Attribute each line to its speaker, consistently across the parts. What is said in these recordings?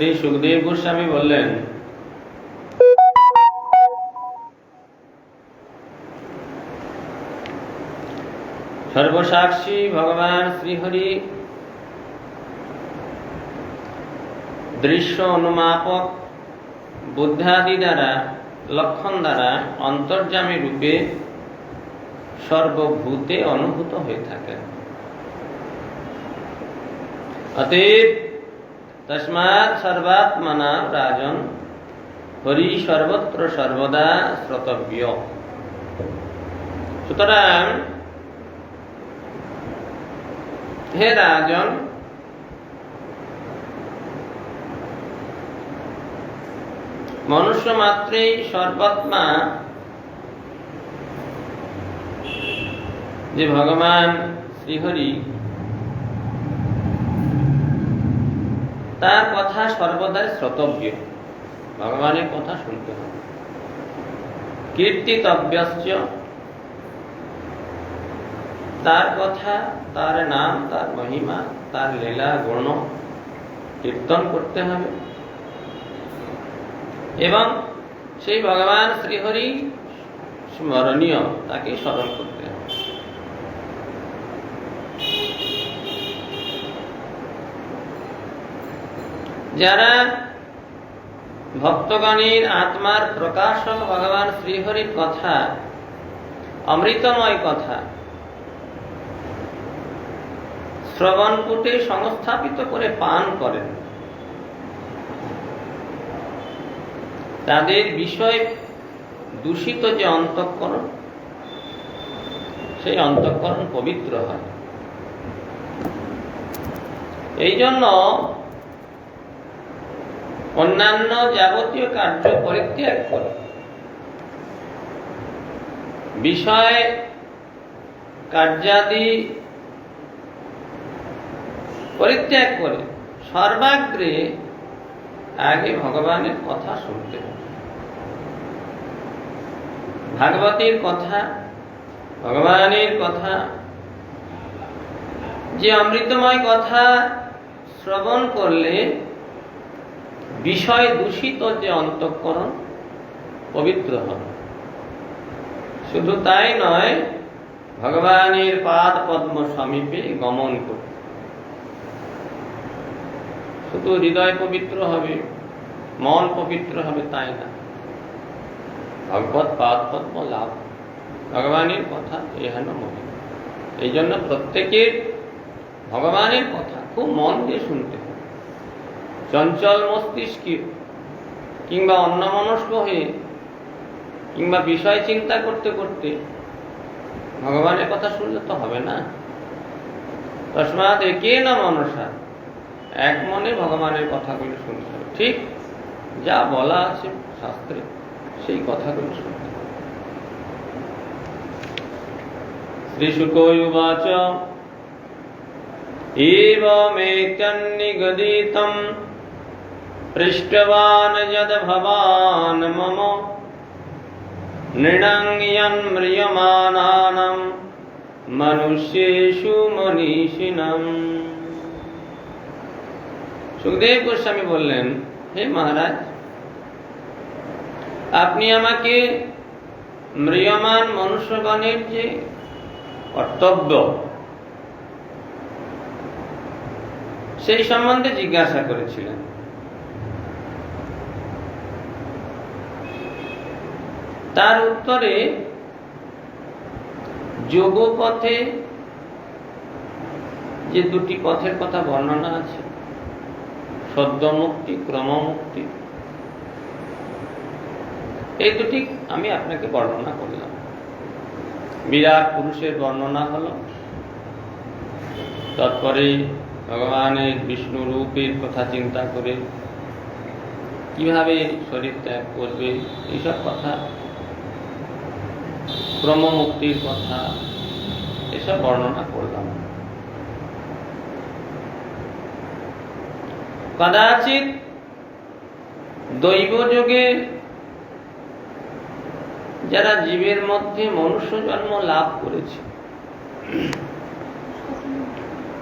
Speaker 1: শ্রী সুখদেব গোস্বামী বললেন, সর্বসাক্ষী ভগবান শ্রীহরি দৃশ্য অনুমাপক বুদ্ধাদি দ্বারা লক্ষণ দ্বারা অন্তর্যামী রূপে সর্বভূতে অনুভূত হয়ে থাকেন। অতএব তস্মাৎ সর্বাত্মনা রাজন হরি সর্বত্র সর্বদা শ্রোতব্য। সুতরাং হে রাজন, মনুষ্য মাত্রেই সর্বাত্মা যে ভগবান শ্রীহরি, তার কথা সর্বদাই শ্রোতব্য। ভগবানের কথা শুনতে হবে। কীর্তিতব্যশ্চ, তার কথা, তার নাম, তার মহিমা, তার লীলা গুণ কীর্তন করতে হবে এবং সেই ভগবান শ্রীহরি স্মরণীয়, তাকে স্মরণ করতে হবে। যারা ভক্তগণের আত্মার প্রকাশক ভগবান শ্রীহরির কথা, অমৃতময় কথা শ্রবণকূটে সংস্থাপিত করে পান করেন, তাদের বিষয় দূষিত যে অন্তঃকরণ, সেই অন্তঃকরণ পবিত্র হয়। এই জন্য অন্যান্য যাবতীয় কার্য পরিত্যাগ করে, বিষয় কার্যাদি পরিত্যাগ করে সর্বাগ্রে আগে ভগবানের কথা শুনতে হবে। ভাগবতের কথা, ভগবানের কথা, যে অমৃতময় কথা শ্রবণ করলে বিষয় দূষিত যে অন্তঃকরণ পবিত্র হবে। শুধু তাই নয়, ভগবানের পাদ পদ্ম সমীপে গমন করবে। শুধু হৃদয় পবিত্র হবে, মন পবিত্র হবে তাই না, ভগবত পাদ পদ্ম লাভ, ভগবানের কথা এহেন মনে। এই জন্য প্রত্যেকের ভগবানের কথা খুব মন দিয়ে শুনতে হবে। চঞ্চল মস্তিষ্কে কিংবা অন্যমনস্ক হয়ে কিংবা বিষয় চিন্তা করতে করতে ভগবানের কথা শুনলে তো হবে না। তস্মাৎ একেন মনসা, এক মনে ভগবানের কথাগুলো শুনতে হবে। ঠিক যা বলা আছে শাস্ত্রে, সেই কথাগুলো শুনতে হবে। শ্রী শুক উবাচ এবমেতন্নিগদিতম পৃষ্টবান যদ ভবান মম নৃণং ইয়ং ম্রিয়মানানাং মনুষ্যেষু মনীষিণাম। সুখদেব গোস্বামী বললেন, হে মহারাজ, আপনি আমাকে ম্রিয়মান মনুষ্যগণের যে কর্তব্য সেই সম্বন্ধে জিজ্ঞাসা করেছিলেন। তার উত্তরে যোগপথে যে দুটি পথের কথা বর্ণনা আছে, সদ্যমুক্তি, ক্রমমুক্তি, এই দুটি আমি আপনাকে বর্ণনা করলাম। বিরাট পুরুষের বর্ণনা হলো, তারপরে ভগবানের বিষ্ণু রূপের কথা চিন্তা করে কিভাবে শরীর ত্যাগ করবে এইসব কথা, ক্রমমুক্তির কথা, এসব বর্ণনা করলাম। কদাচিৎ দৈবযোগে যারা জীবের মধ্যে মনুষ্য জন্ম লাভ করেছে,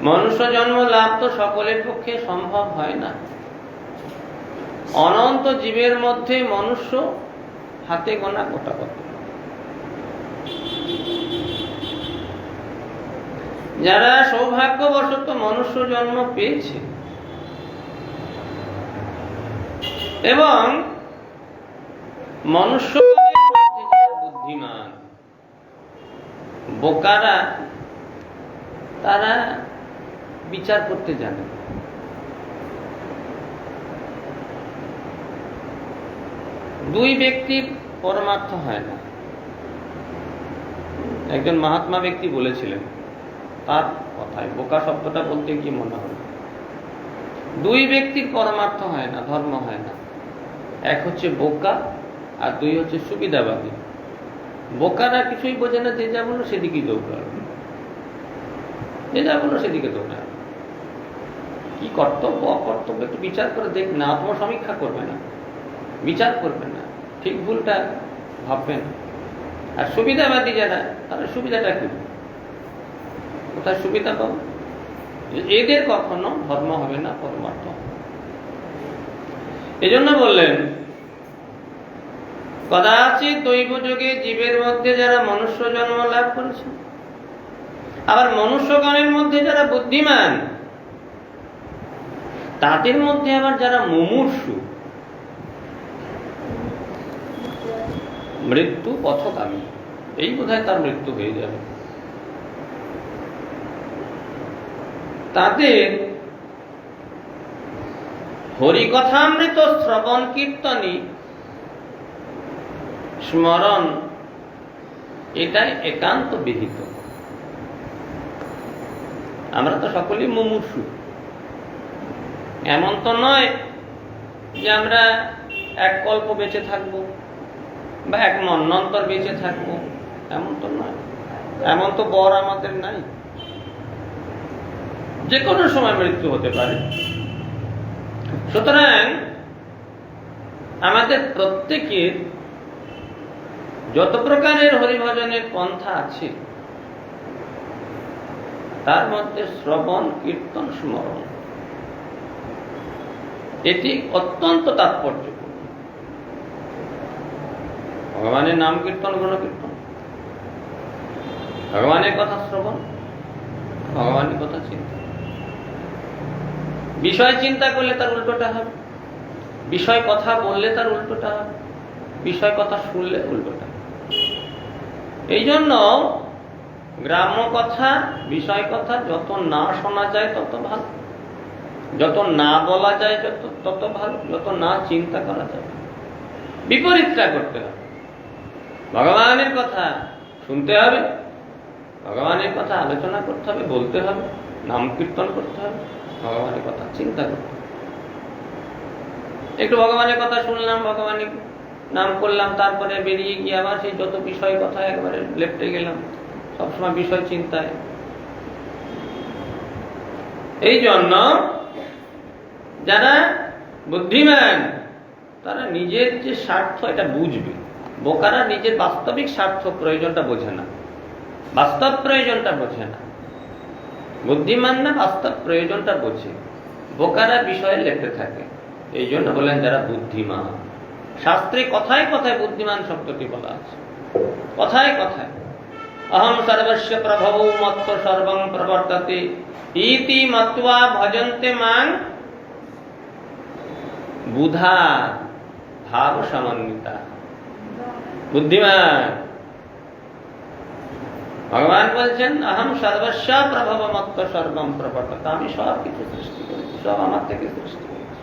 Speaker 1: মনুষ্য জন্ম লাভ তো সকলের পক্ষে সম্ভব হয় না। অনন্ত জীবের মধ্যে মনুষ্য হাতে গোনা গোটা কত। যারা সৌভাগ্যবশত মনুষ্য জন্ম পেয়েছে এবং মনুষ্য বুদ্ধিমান, বোকারা তারা বিচার করতে জানে। দুই ব্যক্তির পরমার্থ হয় না। একজন মহাত্মা ব্যক্তি বলেছিলেন, তার কথায় বোকা শব্দটা বলতে কি মনে হল, দুই ব্যক্তির পরমার্থ হয় না, ধর্ম হয় না। এক হচ্ছে বোকা আর দুই হচ্ছে সুবিধাবাদী। বোকারা কিছুই বোঝে না, যে যা বললো সেদিকেই দৌড়াবে, যে যা বললো সেদিকে দৌড়াবে। কি কর্তব্য অকর্তব্য একটু বিচার করে দেখ না, আত্মসমীক্ষা করবে না, বিচার করবে না, ঠিক ভুলটা ভাববে না। আর সুবিধাবাদী যারা, তারা সুবিধাটা কি, কোথায় সুবিধা পাবে, এদের কখনো ধর্ম হবে না, পরমার্থ। এই জন্য বললেন, কদাচিৎ দৈব যোগে জীবের মধ্যে যারা মনুষ্য জন্ম লাভ করেছে, আবার মনুষ্যগণের মধ্যে যারা বুদ্ধিমান, তাদের মধ্যে আবার যারা মুমূর্ষু, মৃত্যু পথগামী, এই বোধহয় তার মৃত্যু হয়ে যাবে, তাদের হরিকথামৃত শ্রবণ কীর্তনী স্মরণ এটাই একান্ত বিহিত। আমরা তো সকলেই মুমূর্ষু, এমন তো নয় যে আমরা এক কল্প বেঁচে থাকবো বা এক মন্বন্তর বেঁচে থাকবো, এমন তো নয়, এমন তো বর আমাদের নাই। যে কোনো সময় মৃত্যু হতে পারে। সুতরাং আমাদের প্রত্যেকের যত প্রকারের হরিভজনের পন্থা আছে, তার মধ্যে শ্রবণ কীর্তন স্মরণ এটি অত্যন্ত তাৎপর্যপূর্ণ। ভগবানের নাম কীর্তন, গুণ কীর্তন, ভগবানের কথা শ্রবণ, ভগবানের কথা চিন্তা। বিষয় চিন্তা করলে তার উল্টোটা হবে, বিষয় কথা বললে তার উল্টোটা হবে, বিষয় কথা শুনলে উল্টোটা। এই জন্য গ্রাম্য কথা, বিষয় কথা যত না শোনা যায় তত ভালো, যত না বলা যায় তত ভালো, যত না চিন্তা করা যায়। বিপরীতটা করতে হবে। ভগবানের কথা শুনতে হবে, ভগবানের কথা আলোচনা করতে হবে, বলতে হবে, নাম কীর্তন করতে হবে, ভগবানের কথা চিন্তা করতে হবে। একটু ভগবানের কথা শুনলাম, ভগবানের নাম করলাম, তারপরে বেরিয়ে গিয়ে আবার সেই যত বিষয় কথা একবারে লেপটে গেলাম, সবসময় বিষয় চিন্তায়। এই জন্য যারা বুদ্ধিমান তারা নিজের যে স্বার্থ এটা বুঝবে। বোকারা নিজের বাস্তবিক স্বার্থ প্রয়োজনটা বোঝে না, বাস্তব প্রয়োজনটা বোঝে না। বুদ্ধিমান না বাস্তব প্রয়োজনটা বোঝে, বোকারা বিষয়ে লেপটে থাকে। এই জন্য বলেন যারা বুদ্ধিমান। শাস্ত্রে কথায় কথায় বুদ্ধিমান শব্দটি বলা আছে, কথায় কথায়। অহং সর্বস্য প্রভবো মত্ত সর্বং প্রবর্ততে ইতি মত্বা ভজন্তে মাং বুধা ভাব সমন্বিতা। বুদ্ধিমান ভগবান বলছেন, অহং সর্বস্য প্রভব মত্ত সর্বং প্রবর্ততে, আমি সব কিছু সৃষ্টি করেছি, সব আমার থেকে সৃষ্টি করেছি।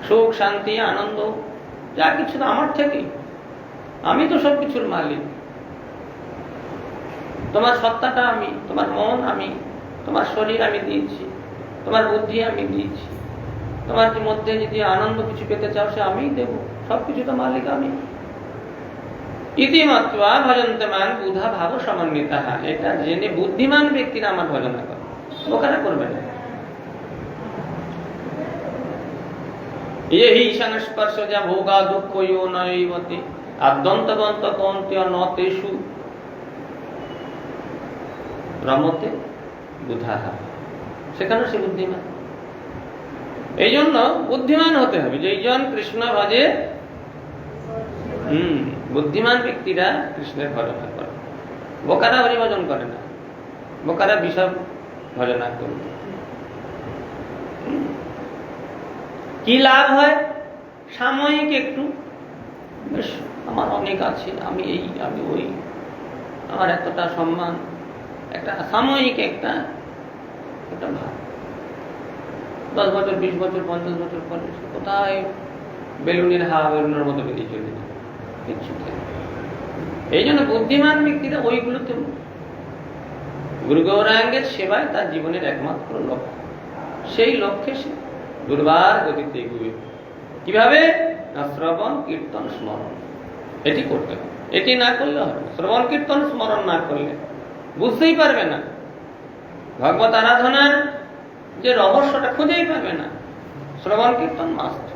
Speaker 1: সুখ শান্তি আনন্দ যা কিছু আমার থেকেই, আমি তো সবকিছুর মালিক। তোমার সত্তাটা আমি, তোমার মন আমি, তোমার শরীর আমি দিয়েছি, তোমার বুদ্ধি আমি দিয়েছি, তোমার মধ্যে যদি আনন্দ কিছু পেতে চাও সে আমিই দেব, সবকিছু তো মালিক আমি। ইতিমাত্রা ভজন্তে মান বুধা ভাব সমন্বিতা, এটা জেনে বুদ্ধিমান ব্যক্তিরা আমার ভজনা করে, ওখানে করবে না। এই সংস্পর্শ যা ভোগা দুঃখ ইয় নৈবতি আদ্যন্তবন্ত কন্ত্য নতেষু রমতে বুধাহা, সেখানে সে বুদ্ধিমান। এই জন্য বুদ্ধিমান হতে হবে। যেইজন কৃষ্ণ ভজে, বুদ্ধিমান ব্যক্তিরা কৃষ্ণের ভজনা করে। বোকারা হরি ভজন করে না, বোকারা বিষয় ভজনা করে। কি লাভ হয়? সাময়িক একটু, বেশ আমার অনেক আছে, আমি এই, আমি ওই, আমার এতটা সম্মান, একটা সাময়িক একটা ভাব। 10 বছর, 20 বছর, 50 বছর পরে কোথায় বেলুনের বেলুনের মতো বেরিয়ে চলে যায়, কিচ্ছু থাকে। এই জন্য বুদ্ধিমান ব্যক্তিরা ওইগুলোতে, গুরু গৌরাঙ্গের সেবায় তার জীবনের একমাত্র লক্ষ্য। সেই লক্ষ্যে সে দুর্বার গতিতে এগুবে। কিভাবে? না শ্রবণ, কীর্তন, স্মরণ, এটি করতে হবে। এটি না করলে হবে না। শ্রবণ, কীর্তন, স্মরণ না করলে বুঝতেই পারবে না, ভগবত আরাধনার যে রহস্যটা খুঁজেই পাবে না। শ্রবণ কীর্তন মাস্ট।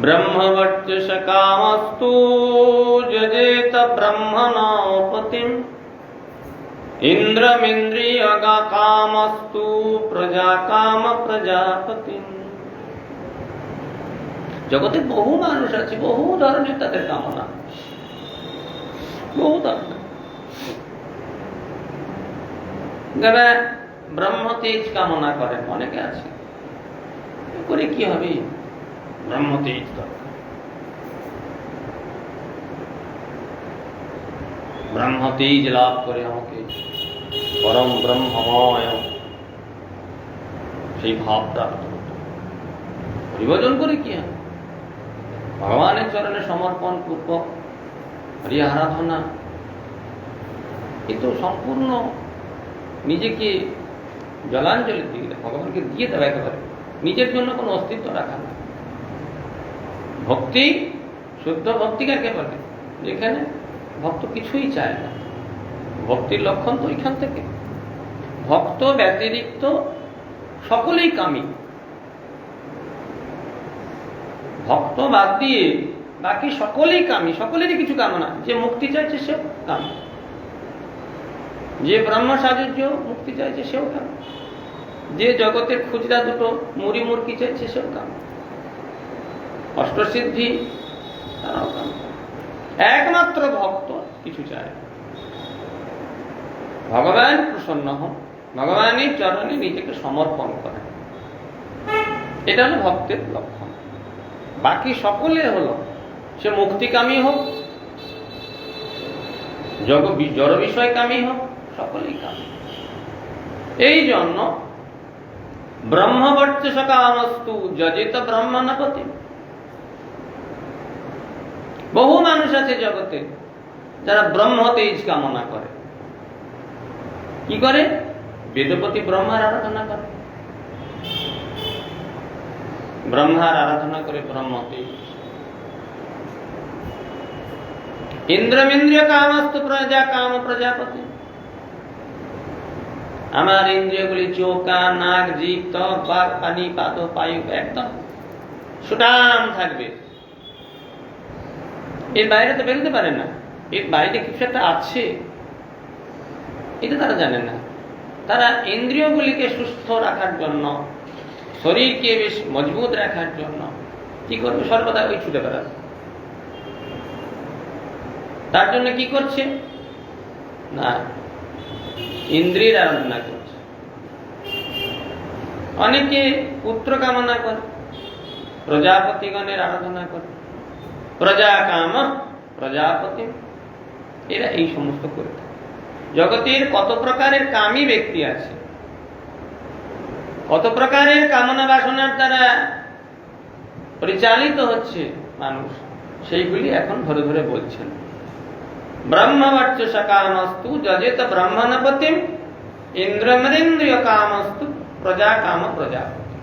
Speaker 1: ব্রহ্মবর্চস কামস্তু যজেত ব্রহ্মণপতিম ইন্দ্রমিন্দ্রিয় কামস্তু প্রজা কাম প্রজাপতিম। জগতে বহু মানুষ আছে, বহু ধরনের তাদের কামনা, বহু ধরনের। যারা ব্রহ্মতেজ কামনা করেন অনেকে আছে, করে কি হবে? ব্রহ্মতেজ দরকার, ব্রহ্মতেজ লাভ করে আমাকে পরম ব্রহ্মময় সেই ভাব প্রাপ্ত হতো। হরিভজন করে কি হবে? ভগবানের চরণে সমর্পণ পূর্বক হরি আরাধনা, কিন্তু সম্পূর্ণ নিজেকে জলাঞ্জলি দিয়ে ভগবানকে দিয়ে দেওয়া, একেবারে নিজের জন্য কোনো অস্তিত্ব রাখা না। ভক্তি, শুদ্ধ ভক্তি কাকে বলে? যেখানে ভক্ত কিছুই চায় না। ভক্তির লক্ষণ তো ওইখান থেকে। ভক্ত ব্যতিরিক্ত সকলেই কামী। ভক্ত বাদ দিয়ে বাকি সকলেই কামী, সকলেরই কিছু কামনা। যে মুক্তি চাইছে সেও কামী, যে ব্রহ্ম সাযুজ্য মুক্তি চাইছে সেও কামী, যে জগতের খুচরা দুটো মুড়ি মুরকি চাইছে সেও কামী, অষ্টসিদ্ধি তারাও কামী। একমাত্র ভক্ত কিছু চায়, ভগবান প্রসন্ন হন, ভগবানের চরণে নিজেকে সমর্পণ করেন। এটা হলো ভক্তের লক্ষণ। বাকি সকলে হলো, সে মুক্তিকামী হোক, জড় বিষয় কামী হোক, সকলেই কামী। এই জন্য ব্রহ্মবর্চস কামস্তু যজেত ব্রহ্মণপতি। বহু মানুষ আছে জগতে যারা ব্রহ্মতেজ কামনা করে। কি করে? বেদপতি ব্রহ্মার আরাধনা করে, ব্রহ্মার আরাধনা করে ব্রহ্মতেজ। ইন্দ্রমিন্দ্রিয় কামস্তু প্রজা কাম প্রজাপতি। আমার ইন্দ্রিয়গুলি চোখ, কান, নাক, জিভ, ত্বক, বাক, পানি, পাদ, পায়ু একদম সুঠাম থাকবে। এর বাইরে তো বেরোতে পারে না। এর বাইরে কিছু একটা আছে, এটা তারা জানে না। তারা ইন্দ্রিয়গুলিকে সুস্থ রাখার জন্য, শরীরকে বেশ মজবুত রাখার জন্য কি করবে? সর্বদা ওই ছুটে বেড়াবে। তার জন্য কি করছে? না, ইন্দ্রিয়ের আরাধনা করছে। অনেকে পুত্র কামনা করে, প্রজাপতিগণের আরাধনা করে, প্রজা কাম প্রজাপতি, এরা এই সমস্ত করে থাকে। জগতের কত প্রকারের কামী ব্যক্তি আছে, কত প্রকারের কামনা বাসনার দ্বারা পরিচালিত হচ্ছে মানুষ, সেইগুলি এখন ধরে ধরে বলছেন। ব্রহ্মবর্চস কামস্তু যজেত ব্রহ্মণপতিম ইন্দ্রমৃন্দ্রিয় কামস্তু প্রজা কাম প্রজাপতি।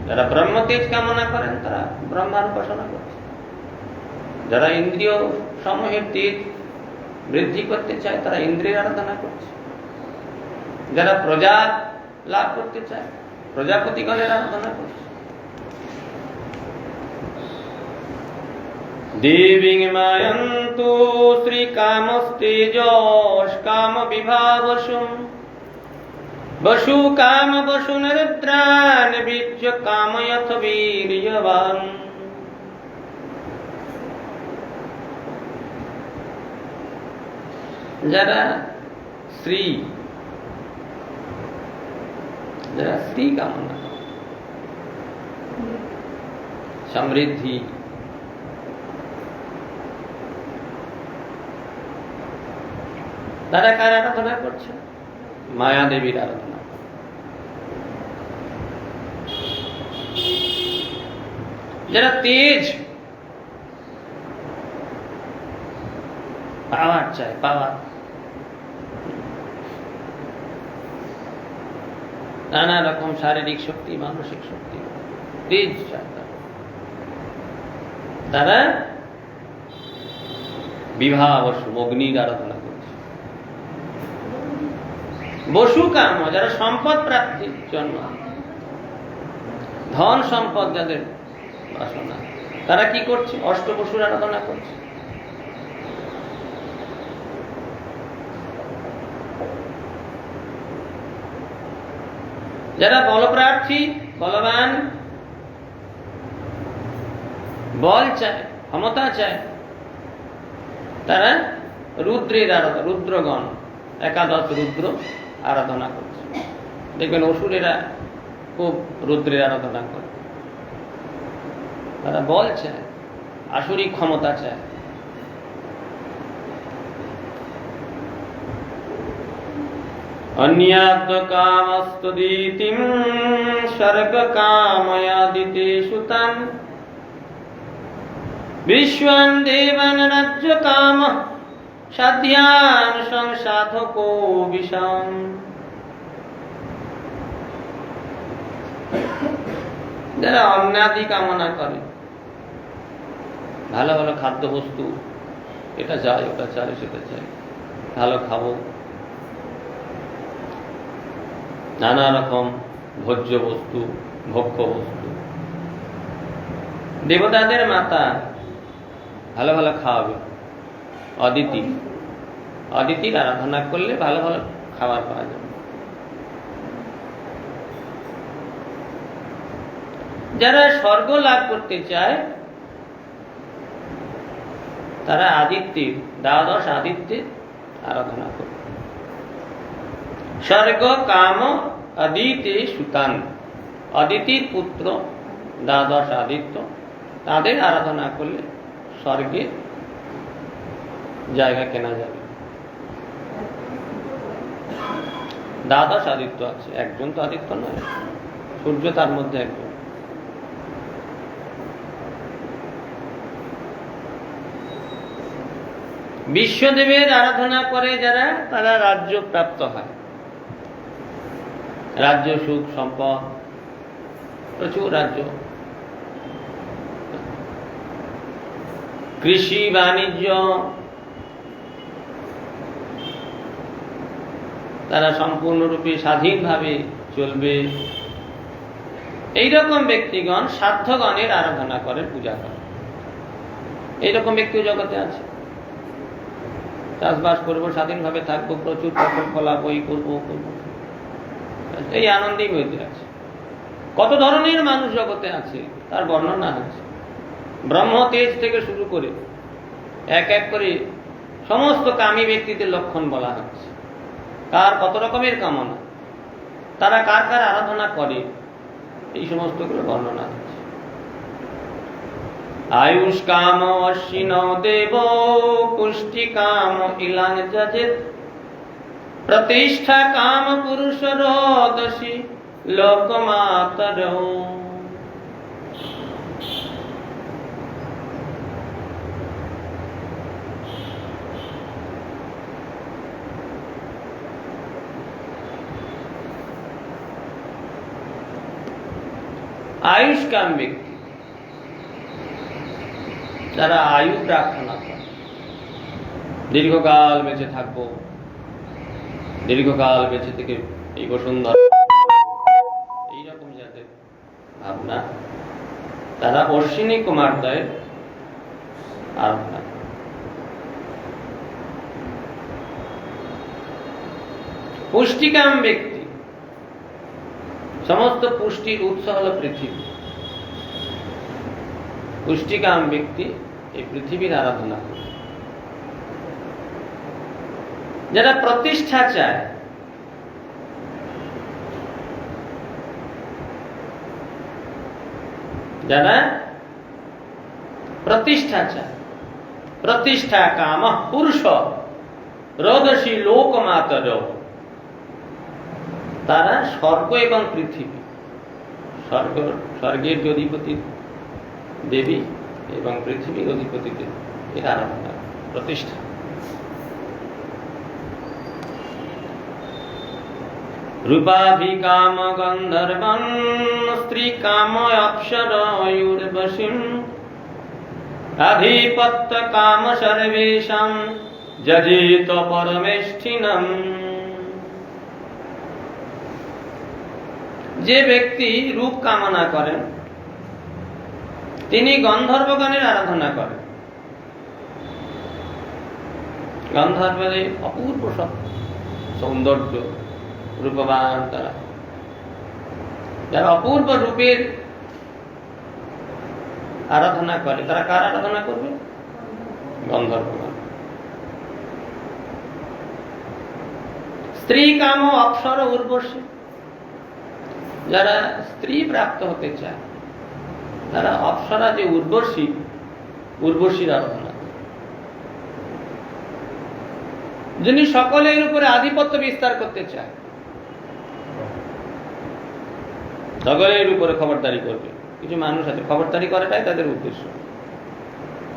Speaker 1: যারা ব্রহ্মতেজ কামনা করেন তারা ব্রহ্মার উপাসনা করছে। যারা ইন্দ্রিয় সমূহের তেজ বৃদ্ধি করতে চায় তারা ইন্দ্রিয়ের আরাধনা করছে। যারা প্রজা লাভ করতে চায় প্রজাপতিগণের আরাধনা করছে। দেবীং মায়ন্তু শ্রী কামস্তেজস কাম বিভাবসুম বসু কাম বসু নিরুদ্রান বীর্য কাময়থ বীর্যবান। যারা স্ত্রী কামনা করে, সমৃদ্ধি, তারা কার আরাধনা করছে? মায়া দেবীর আরাধনা। যারা তেজ, পাওয়ার চায়, পাওয়ার, নানা রকম শারীরিক শক্তি, মানসিক শক্তি, তেজ চায়, তারা বিবাহ বসু অগ্নির আরাধনা করছে। বসু কাম, যারা সম্পদ প্রাপ্তির জন্য, ধন সম্পদ যাদের বাসনা, তারা কি করছে? অষ্টবসুর আরাধনা করছে। যারা বলপ্রার্থী, বলবান, বল চায়, ক্ষমতা চায়, তারা রুদ্রের আরাধনা, রুদ্রগণ, একাদশ রুদ্র আরাধনা করছে। দেখবেন অসুরেরা খুব রুদ্রের আরাধনা করে। তারা বল চায়, আসুরিক ক্ষমতা চায়। অন্যাত্ম কামস্তুদিতিম স্বর্গ কাময়াদিতে সুতাম বিশ্বন দেবান রাজ্য কাম সাধ্যান সংসাধকো বিষম। যারা অন্নাদি কামনা করে, ভালো ভালো খাদ্য বস্তু, এটা চাই, ওটা চাই, সেটা চাই, ভালো খাবো, নানা রকম ভোজ্য বস্তু, ভক্ষ বস্তু। দেবতাদের মাতা ভালো ভালো খাওয়াবে, অদিতি, অদিতির আরাধনা করলে ভালো ভালো খাবার পাওয়া যাবে। যারা স্বর্গ লাভ করতে চায়, তারা আদিত্যের, দ্বাদশ আদিত্যের আরাধনা করে। স্বর্গ কাম আদিতে সুতান, অদিতির পুত্র দ্বাদশ আদিত্য, তাদের আরাধনা করলে স্বর্গে জায়গা কেনা যাবে। দ্বাদশ আদিত্য আছে, একজন তো আদিত্য নয়, সূর্য তার মধ্যে একজন। বিশ্বদেবের আরাধনা করে যারা, তারা রাজ্য প্রাপ্ত হয়। রাজ্য, সুখ, সম্পদ, প্রচুর রাজ্য, কৃষি, বাণিজ্য, তারা সম্পূর্ণরূপে স্বাধীনভাবে চলবে। এইরকম ব্যক্তিগণ সাধ্যগণের আরাধনা করেন, পূজা করেন। এইরকম ব্যক্তিও জগতে আছে। চাষবাস করবো, স্বাধীনভাবে থাকবো, প্রচুর ফসল ফলাবো, এই করবো, করবো, এই আনন্দেই মধ্যে আছে। কত ধরনের মানুষ জগতে আছে তার বর্ণনা আছে। ব্রহ্ম তেজ থেকে শুরু করে এক এক করে সমস্ত কামী ব্যক্তিদের লক্ষণ বলা হচ্ছে। কার কত রকমের কামনা, তারা কার কার আরাধনা করে, এই সমস্ত বর্ণনা আছে। আয়ুষ কাম অশ্বিন দেব পুষ্টি কাম ইলাং যজেত প্রতিষ্ঠা কাম পুরুষ রোদসী লোকমাতর। আয়ুষ কাম ব্যক্তি, যারা আয়ু প্রার্থনা করে, দীর্ঘকাল বেঁচে থাকবো, দীর্ঘকাল বেঁচে থেকে এই বসুন্ধরা, এইরকম যাদের ভাবনা, তারা অশ্বিনী কুমারদ্বয়ের আরাধনা করে। পুষ্টিকাম ব্যক্তি, সমস্ত পুষ্টির উৎস হলো পৃথিবী। পুষ্টিকাম ব্যক্তি এই পৃথিবীর আরাধনা করে। যারা প্রতিষ্ঠা চায়, যারা প্রতিষ্ঠা চায়, প্রতিষ্ঠা কাম পুরুষ রোদসী লোকমাতর, তারা স্বর্গ এবং পৃথিবী, স্বর্গের অধিপতি দেবী এবং পৃথিবীর অধিপতি দেবী, এর আরাধনা প্রতিষ্ঠা। রূপাভিকাম গন্ধর্বং স্ত্রী কাম অপ্সরয়ুর্বশীম আধিপত্য কাম সর্বেষাং যজিত পরমেষ্ঠিনম। যে ব্যক্তি রূপ কামনা করেন তিনি গন্ধর্বগণের আরাধনা করেন। গন্ধর্বদের অপূর্ব সৌন্দর্য, রূপবান তারা, যারা অপূর্ব রূপের আরাধনা করে, তারা কার আরাধনা করবে? গন্ধর্বগণ। স্ত্রী কাম অপ্সর উর্বশী, যারা স্ত্রী প্রাপ্ত হতে চায় তারা অপ্সরা যে উর্বশী, উর্বশীর আরাধনা। যিনি সকলের উপরে আধিপত্য বিস্তার করতে চায়, সকলের উপরে খবরদারি করবে। কিছু মানুষ আছে খবরদারি করাটাই তাদের উদ্দেশ্য,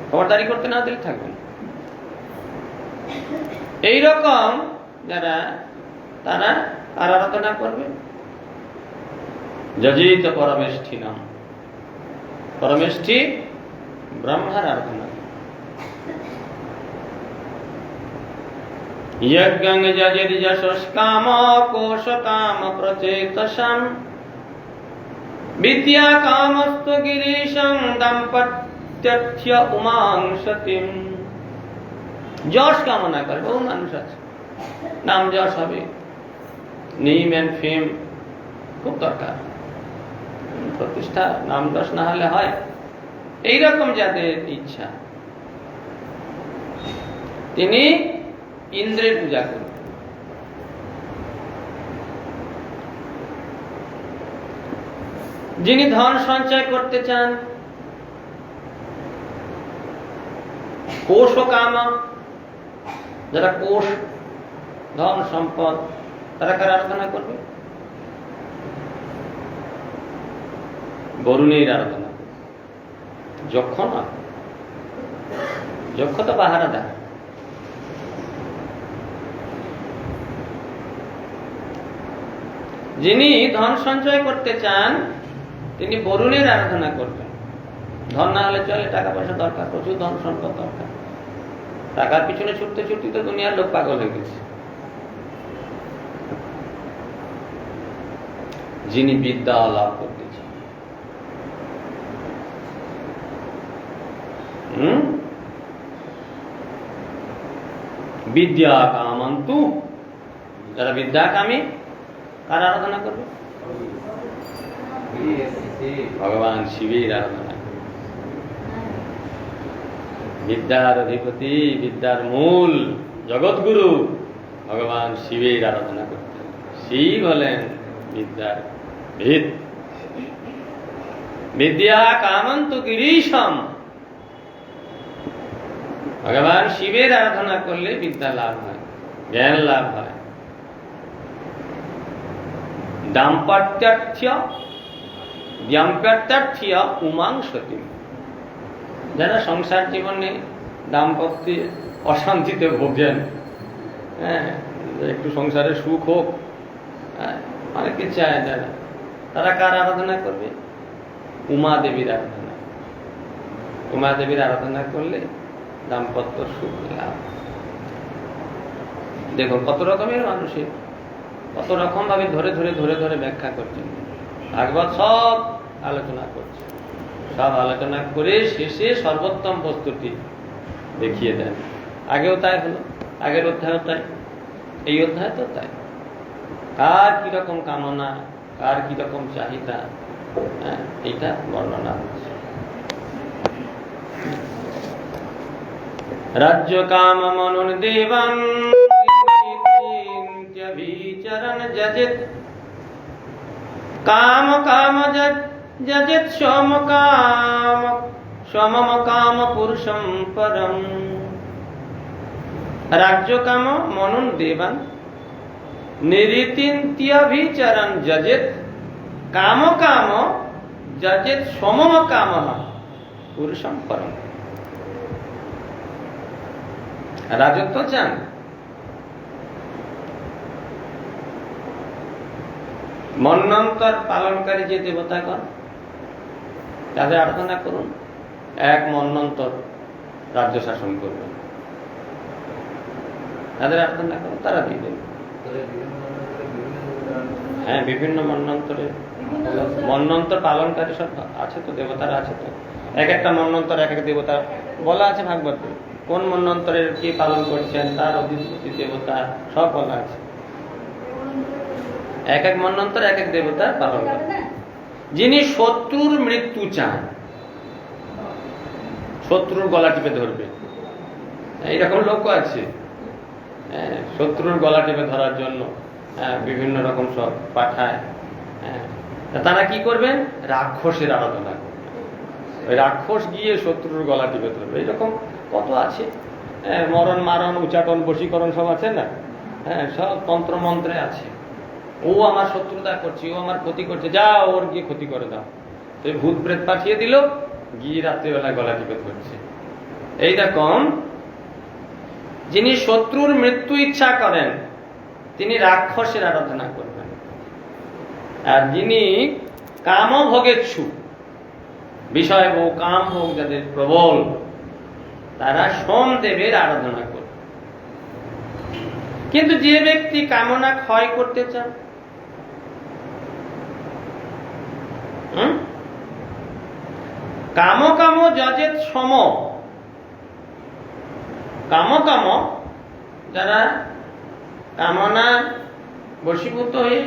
Speaker 1: খবরদারি করতে না দিলে থাকবে না। এইরকম যারা, তারা কার আরাধনা করবে? যজিত পরমেষ্ঠী নাম, পরমেষ্ঠী ব্রহ্মার আরাধনা। যজ্ঞং যজির যশস্কাম কোশ কাম প্রচেতসাম বিদ্যা কামস্তু গিরিশং দাম্পত্যর্থ্য উমাং সতীম। যশ কামনা করে, বহু মানুষ আছে, নাম যশ হবে, নেম এন্ড ফেম খুব দরকার, প্রতিষ্ঠা, নাম যশ না হলে হয়। এইরকম যাদের ইচ্ছা, তিনি ইন্দ্রের পূজা করবেন। যিনি ধন সঞ্চয় করতে চান, কোষ কাম, যারা কোষ, ধন সম্পদ, তারা কার আরাধনা করবে? বরুণের আরাধনা। যক্ষ না, যক্ষ তো পাহারা দেয়। যিনি ধন সঞ্চয় করতে চান তিনি বরুণের আরাধনা করবেন। ধন না হলে চলে, টাকা পয়সা দরকার, প্রচুর ধন সম্পদ দরকার। টাকার পিছনে ছুটতে ছুটতে তো দুনিয়ার লোক পাগল হয়ে গেছে। যিনি বিদ্যা লাভ করতে চান, বিদ্যা কামন্তু, যারা বিদ্যাকামী, কার আরাধনা করবে? ভগবান শিবের আরাধনা করবে। বিদ্যার অধিপতি, বিদ্যার মূল, জগৎগুরু ভগবান শিবের আরাধনা করতে। শিব হলেন বিদ্যার ভিত। বিদ্যা কামন্তু গিরিশম, ভগবান শিবের আরাধনা করলে বিদ্যা লাভ হয়, জ্ঞান লাভ হয়। দাম্পত্যার্থ্য উমাং সতী, যারা সংসার জীবনে দাম্পত্যে অশান্তিতে ভোগেন, একটু সংসারে সুখ হোক, অনেকে চায়, যারা, তারা কার আরাধনা করবে? উমা দেবীর আরাধনা। উমা দেবীর আরাধনা করলে দাম্পত্য সুখ লাভ। দেখো কত রকমের মানুষের কত রকম ভাবে ধরে ধরে ধরে ধরে ব্যাখ্যা করছেন। ভাগবত সব আলোচনা করছে, সব আলোচনা করে শেষে সর্বোত্তম বস্তুটি দেখিয়ে দেন। আগেও তাই হলো, আগের অধ্যায়ও তাই, এই অধ্যায় তো তাই। কার কিরকম কামনা, কার কিরকম চাহিদা, এইটা বর্ণনা হচ্ছে। রাজ্য কাম মনুন দেবান বিচরণ যজিত কাম কাম যজিত সমম কাম পুরুষম পরম। রাজ্য কাম মনুন দেবান নিরীতিন্ত্যভিচরণ যজিত কাম কাম যজিত সমম কাম পুরুষম পরম। রাজত্ব চান, মন্বন্তর পালনকারী যে দেবতাগণ তাদের আরাধনা করুন, এক মন্বন্তর রাজ্য শাসন করবেন। তাদের আরাধনা করুন, তারা দিয়ে দেবেন। হ্যাঁ, বিভিন্ন মন্বন্তর পালনকারী সব আছে তো, দেবতারা আছে তো। এক একটা মন্বন্তর এক এক দেবতা বলা আছে ভাগবতে, কোন মন্বন্তরের কি পালন করছেন, তার অধিপতি দেবতা সব বলা আছে। এক এক মন্বন্তর এক এক দেবতা পালন করেন। যিনি শত্রুর মৃত্যু চান, শত্রুর গলা টিপে ধরবে, এইরকম লোক আছে। শত্রুর গলা টিপে ধরার জন্য বিভিন্ন রকম সব পাঠায়। তারা কি করবেন? রাক্ষসের আরাধনা করবেন। ওই রাক্ষস গিয়ে শত্রুর গলা টিপে ধরবে। এরকম কত আছে, মরণ মারণ উচ্চাটন বশীকরণ সব আছে না, সব তন্ত্র মন্ত্রে আছে। ও আমার শত্রুতা করছে, ও আমার ক্ষতি করছে, যা ওর গিয়ে ক্ষতি করে দাও। তো ভূত প্রেত পাঠিয়ে দিল, গিয়ে রাত্রিবেলা গলা টিপে ধরছে। এইরকম যিনি শত্রুর মৃত্যু ইচ্ছা করেন তিনি রাক্ষসের আরাধনা করবেন। আর যিনি কামভোগেচ্ছু, বিষয় ভোগ কাম ভোগ যাদের প্রবল, তারা সোমদেবের আরাধনা করবে। কিন্তু যে ব্যক্তি কামনা ক্ষয় করতে চান, কাম কাম যজেত সম, কাম কাম যারা কামনা বশীভূত হয়ে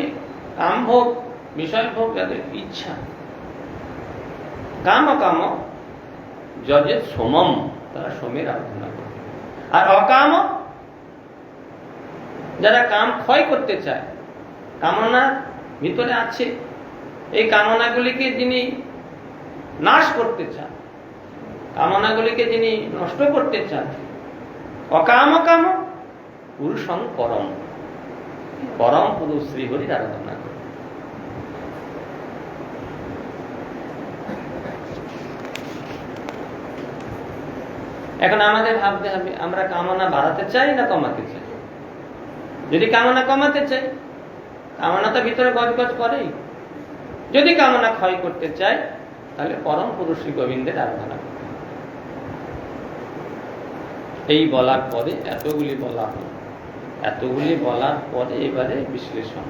Speaker 1: কাম ভোগ বিষয় ভোগ যাদের ইচ্ছা, কাম কাম যজেত সোমম, তারা সোমের আরাধনা করে। আর অকাম যারা কাম ক্ষয় করতে চায়, কামনা ভিতরে আছে, এই কামনাগুলিকে যিনি নাশ করতে চান, কামনাগুলিকে যিনি নষ্ট করতে চান, অকাম কাম পুরুষং পরম, পরম পুরুষ শ্রীহরির আরাধনা করে। এখন আমাদের ভাবতে হবে আমরা কামনা বাড়াতে চাই না কমাতে চাই। যদি কামনা কমাতে চাই, কামনা তো ভিতরে গজগজ করেই। যদি কামনা ক্ষয় করতে চাই, তাহলে পরম পুরুষ শ্রী গোবিন্দের আরাধনা করতে হবে। এই বলার পরে এতগুলি বলা হল, এতগুলি বলার পরে এবারে বিশ্লেষণ।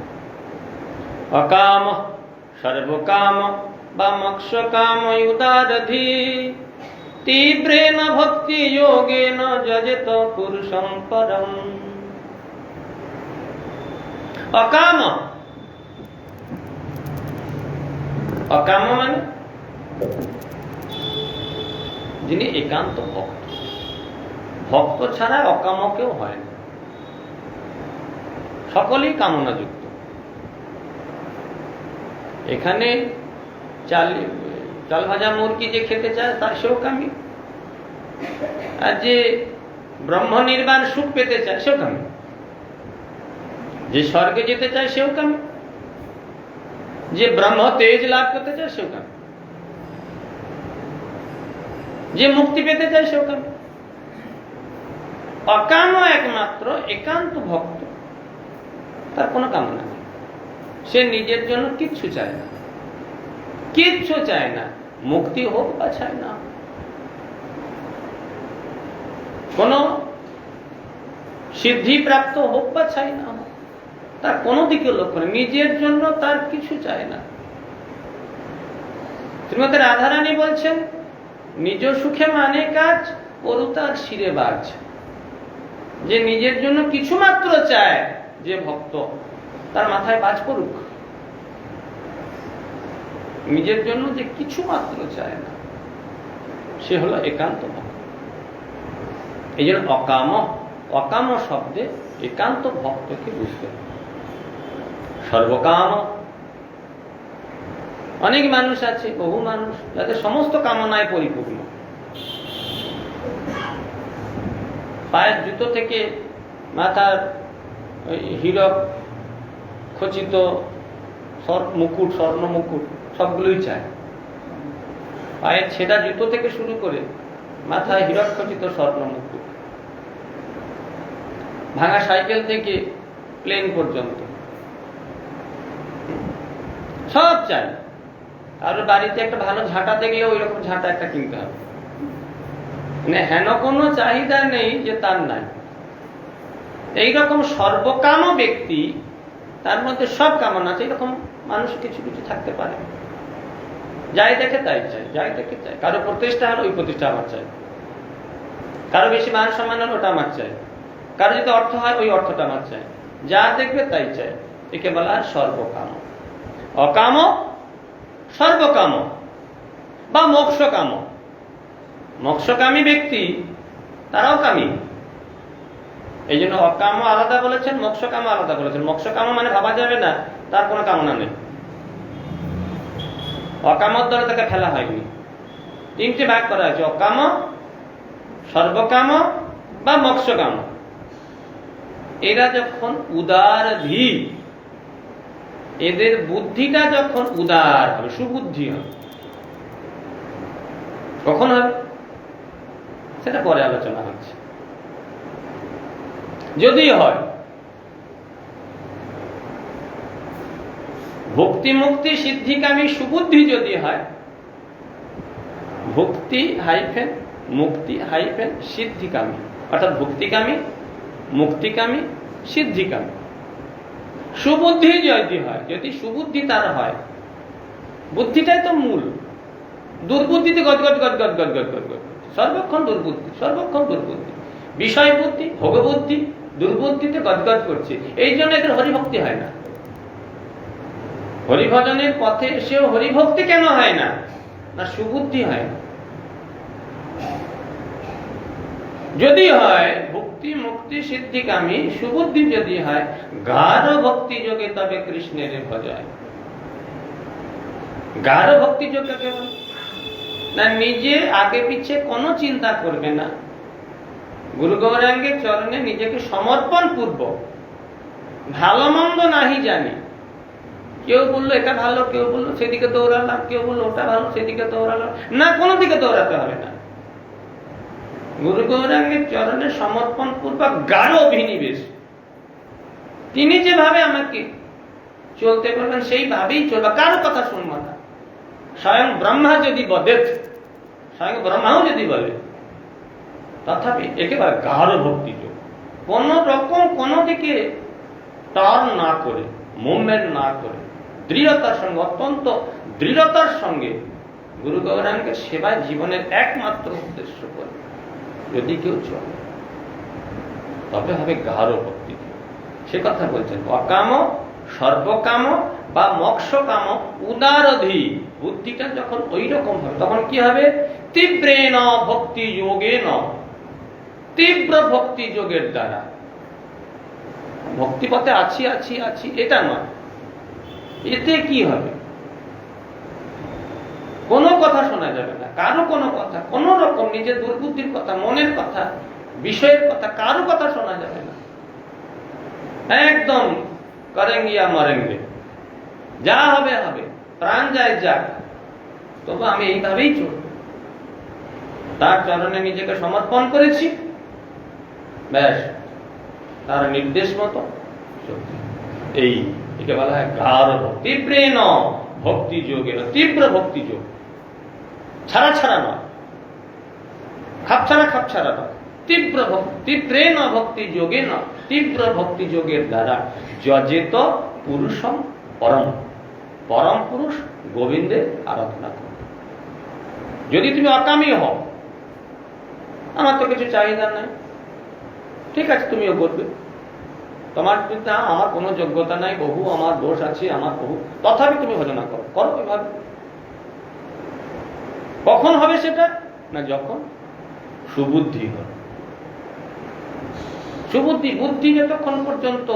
Speaker 1: অকাম সর্বকাম বা মোক্ষ কাম উদারধি তীব্রেণ ভক্তি যোগেন যজেত পুরুষং পরম। অকাম, অকাম মানে যিনি একান্ত ভক্ত। ভক্ত ছাড়া অকাম কেউ হয় না, সকলেই কামনাযুক্ত। এখানে চাল ভাজা মুরগি যে খেতে চায় তার সেও কামী, আর যে ব্রহ্ম নির্বাণ সুখ পেতে চায় সেও কামী, যে স্বর্গে যেতে চায় সেও কামী, যে ব্রহ্ম তেজ লাভ করতে চায় সেও কামী, যে মুক্তি পেতে চায় সেও কামী। অকাম একমাত্র একান্ত ভক্ত, তার কোনো কামনা নেই। সে নিজের জন্য কিচ্ছু চায় না, কিচ্ছু চায় না, মুক্তি হোক বা চায় না, কোন সিদ্ধি প্রাপ্ত হোক বা চায় না, তার কোনো দিকে লক্ষ্য নেই, নিজের জন্য তার কিছু চায় না। শ্রীমতী রাধারানী বলছেন, নিজ সুখে মানে কাজ করু তার শিরে বাজ। যে নিজের জন্য কিছু মাত্র চায়, যে ভক্ত, তার মাথায় বাজ পড়ুক, নিজের জন্য যে কিছু মাত্র চায় না, সে হলো একান্ত ভক্ত। এই জন্য অকাম, অকাম শব্দে একান্ত ভক্তকে বুঝতে হবে। সর্বকাম, অনেক মানুষ আছে, বহু মানুষ যাদের সমস্ত কামনায় পরিপূর্ণ, পায়ের জুতো থেকে মাথার হীরক খচিত মুকুট, স্বর্ণ মুকুট সবগুলোই চায়। পায়ের ছেঁড়া জুতো থেকে শুরু করে মাথায় হীরক খচিত স্বর্ণ মুকুট, ভাঙা সাইকেল থেকে প্লেন পর্যন্ত সব চাই। আর বাড়িতে একটা ভালো ঝাঁটা দেখলেও ওই রকম ঝাঁটা একটা কিনতে হবে। মানে হেন কোনো চাহিদা নেই যে তার নাই। এইরকম সর্বকাম ব্যক্তি, তার মধ্যে সব কামনা আছে, এরকম মানুষ কিছু কিছু থাকতে পারে। যাই দেখে তাই চাই, যাই দেখে চাই। কারো প্রতিষ্ঠা হলো ওই প্রতিষ্ঠা আমার চাই, কারো বেশি মান সম্মান হলো ওটা আমার চাই, কারো যদি অর্থ হয় ওই অর্থটা আমার চাই, যা দেখবে তাই চাই। একে বলা হয় সর্বকাম। অকাম, সর্বকাম বা মোক্ষকাম। মোক্ষকামী ব্যক্তি তারাও কামী। এই জন্য অকাম আলাদা বলেছেন, মোক্ষকাম আলাদা বলেছেন। মোক্ষকাম মানে ভাবা যাবে না তার কোনো কামনা নেই। অকামর দ্বারা তাকে ফেলা হয়নি, তিনটে ভাগ করা হয়েছে, অকাম, সর্বকাম বা মোক্ষকাম। এরা যখন উদারধী, এদের বুদ্ধিটা যখন উদার হবে, সুবুদ্ধি হবে, কখন হবে সেটা পরে আলোচনা হচ্ছে। যদি হয় ভক্তি মুক্তি সিদ্ধিকামী সুবুদ্ধি, যদি হয় ভক্তি হাইফেন মুক্তি হাইফেন সিদ্ধিকামী, অর্থাৎ ভক্তিকামী, মুক্তিকামী, সিদ্ধিকামী সুবুদ্ধি যদি হয়, যদি সুবুদ্ধি তার হয়, বুদ্ধিটাই তো মূল। দুর্বুদ্ধিতে গদগদ গদগদ গদগদ গদগদ, সর্বক্ষণ দুর্বুদ্ধি, সর্বক্ষণ দুর্বুদ্ধি, বিষয় বুদ্ধি, ভোগবুদ্ধি, দুর্বুদ্ধিতে গদগদ করছে। এই জন্য এদের হরিভক্তি হয় না। হরিভজনের পথে এসেও হরিভক্তি কেন হয় না? না সুবুদ্ধি হয় না। যদি হয় ভক্তি মুক্তি সিদ্ধিকামী সুবুদ্ধি, যদি হয় গাঢ় ভক্তি যোগে, তবে কৃষ্ণের ভজায়। গাঢ় ভক্তি যোগ কাকে বলে? না নিজে আগে পিছে কোনো চিন্তা করবে না, গুরু গৌরাঙ্গের চরণে নিজেকে সমর্পণ পূর্বক, ভালো মন্দ নাহি জানি, কেউ বললো এটা ভালো, কেউ বললো সেদিকে দৌড়ালাম, কেউ বললো ওটা ভালো সেদিকে দৌড়ালাম না, কোনো দিকে দৌড়াতে হবে না। গুরু গৌরাঙ্গের চরণে সমর্পণ পূর্বক গাঢ় অভিনিবেশ, তিনি যেভাবে আমাকে চলতে বলবেন সেইভাবেই চলবে, কারো কথা শুনবো না। স্বয়ং ব্রহ্মা যদি বলে, স্বয়ং ব্রহ্মাও যদি বলে, তথাপি একেবারে গাঢ় ভক্তি যোগ, কোন রকম কোনো দিকে টার্ন না করে, মুভমেন্ট না করে, দৃঢ়তার সঙ্গে, অত্যন্ত দৃঢ়তার সঙ্গে গুরু গৌরাঙ্গের সেবায় জীবনের একমাত্র উদ্দেশ্য করে যদি কেউ চলে, তবে হবে গাঢ় ভক্তি। সে কথা বলছেন অকাম, সর্বকাম বা মোক্ষকাম উদারধি বুদ্ধিটা যখন ওই রকম হবে, তখন কি হবে? তীব্রেণ ভক্তি যোগেন, তীব্র ভক্তি যোগের দ্বারা। ভক্তিপথে আছি আছি আছি এটা নয়, এতে কি হবে? কোনো কথা শোনা যাবে না, কারো কোনো কথা, কোন রকম নিজের দুর্বুদ্ধির কথা, মনের কথা, বিষয়ের কথা, কারো কথা শোনা যাবে না। একদম করেঙ্গিয়া মরেঙ্গে, যা হবে হবে, প্রাণ যায় যাক, তবু আমি এইভাবেই চলব। তার চরণে নিজেকে সমর্পণ করেছি, ব্যাস তার নির্দেশ মতো চলছে। এই একে বলা হয় গাঢ় ভক্তি। তীব্রেণ ভক্তি যোগেন, তীব্র ভক্তি যোগ, ছাড়া ছাড়া নয়, খাপছাড়া খাপছাড়া নয়, তীব্র ভক্তি। তীব্রেণ ভক্তি যোগেন, তীব্র ভক্তি যোগের দ্বারা যজেত পুরুষম পরম, পরম পুরুষ গোবিন্দের আরাধনা কর। যদি তুমি অকামী হও, আমার তো কিছু চাহিদা নাই, ঠিক আছে তুমিও করবে, তোমার না আমার কোনো যোগ্যতা নাই, বহু আমার দোষ আছে, আমার বহু, তথাপি তুমি ভজনা করো, করো এভাবে, কখন হবে সেটা? না যখন সুবুদ্ধি হবে। সুবুদ্ধি, বুদ্ধি যতক্ষণ পর্যন্ত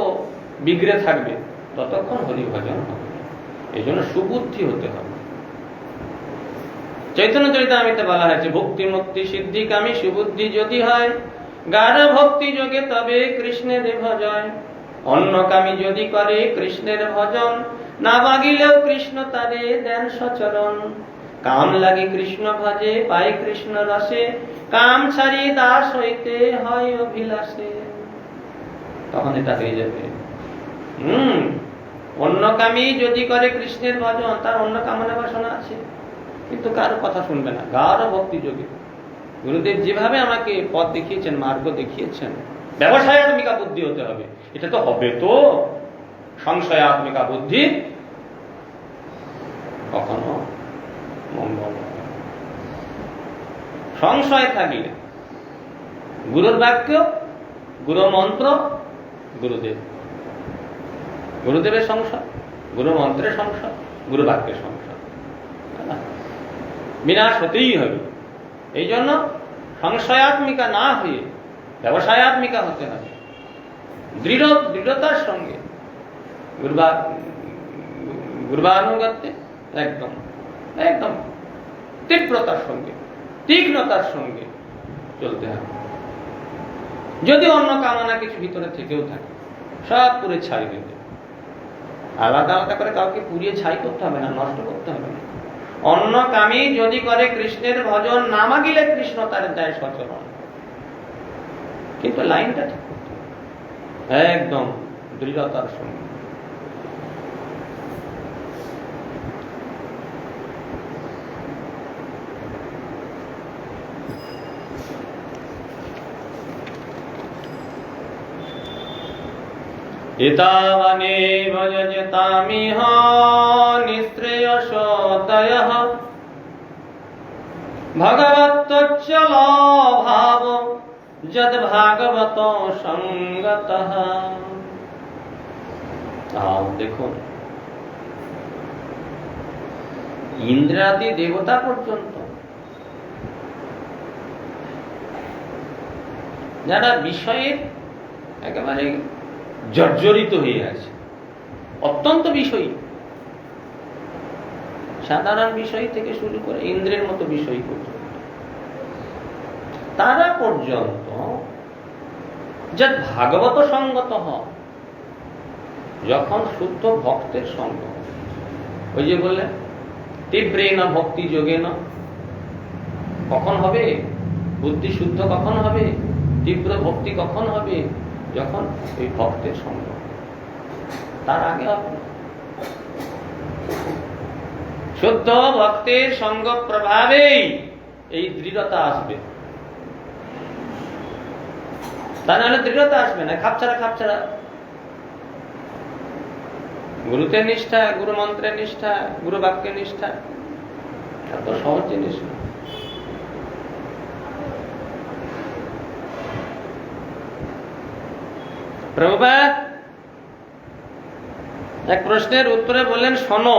Speaker 1: বিগড়ে থাকবে ততক্ষণ হরিভজন হবে। এই জন্য সুবুদ্ধি হতে হবে। চৈতন্য চরিতামৃতে বলা হয়েছে, ভক্তি মুক্তি সিদ্ধিকামী সুবুদ্ধি যদি হয়, গাঢ় ভক্তি যোগে তবে কৃষ্ণের ভজন। অন্যকামী যদি করে কৃষ্ণের ভজন, না মাগিলেও কৃষ্ণ তারে দেন সচরণ। কাম লাগে কৃষ্ণ ভজে, পাই কৃষ্ণ রসে, কাম ছাড়ি দাস হইতে হয় অভিলাষে। তখন এটা হয়ে যাবে। অন্যকামী যদি করে কৃষ্ণের ভজন, তার অন্য কামনা বাসনা আছে, কিন্তু কারো কথা শুনবে না। গাঢ় ভক্তি যোগে গুরুদেব যেভাবে আমাকে পথ দেখিয়েছেন, মার্গ দেখিয়েছেন, ব্যবসায়াত্মিকা বুদ্ধি হতে হবে। এটা তো হবে তো, সংশয়াত্মিকা বুদ্ধি কখনো মঙ্গল। সংশয় থাকলে গুরুর বাক্য, গুরু মন্ত্র, গুরুদেব, গুরুদেবের সংশয়, গুরু মন্ত্রের সংশয়, গুরু বাক্যের সংশয়, বিনাশ হতেই হবে। এই জন্য সংশয়াত্মিকা না হয়ে ব্যবসায়াত্মিকা হতে হবে। দৃঢ়তার সঙ্গে গুরুবানুগত্যে একদম একদম তীব্রতার সঙ্গে, তীক্ষ্ণতার সঙ্গে চলতে হবে। যদি অন্য কামনা কিছু ভিতরে থেকেও থাকে, সব পুরে ছাই হয়ে যাবে। আলাদা আলাদা করে কাউকে পুড়িয়ে ছাই করতে হবে না, নষ্ট করতে হবে না। অন্য কামী যদি করে কৃষ্ণের ভজন, না মাগিলে কৃষ্ণ তার দেয় সচরণ। কিন্তু লাইনটা ঠিক করতে হবে একদম দৃঢ়তার সঙ্গে। एतावनेव यजतामिह निःश्रेयसोदयः भगवत्तच्चलो भाव यद् भागवतो संगतः। দেখুন, ইন্দ্রাদি দেবতা পর্যন্ত যারা বিষয়ের একেবারে জর্জরিত হয়ে আছে, অত্যন্ত বিষয়ী, সাধারণ বিষয় থেকে শুরু করে ইন্দ্রের মতো বিষয় পর্যন্ত, তারা পর্যন্ত যা ভাগবত সঙ্গত হয়, যখন শুদ্ধ ভক্তের সঙ্গ, ওই যে বললে তীব্রেণ ভক্তি যোগেন, কখন হবে বুদ্ধি শুদ্ধ, কখন হবে তীব্র ভক্তি, কখন হবে যখন ওই ভক্তের সঙ্গ, তার আগে হবে না। শুদ্ধ ভক্তের সঙ্গ প্রভাবেই এই দৃঢ়তা আসবে, তা নাহলে দৃঢ়তা আসবে না। খাপছাড়া খাপছাড়া গুরুতে নিষ্ঠা, গুরু মন্ত্রের নিষ্ঠা, গুরু বাক্যের নিষ্ঠা এত সহজ জিনিস না। প্রভুপাদ এক প্রশ্নের উত্তরে বললেন, শোনো,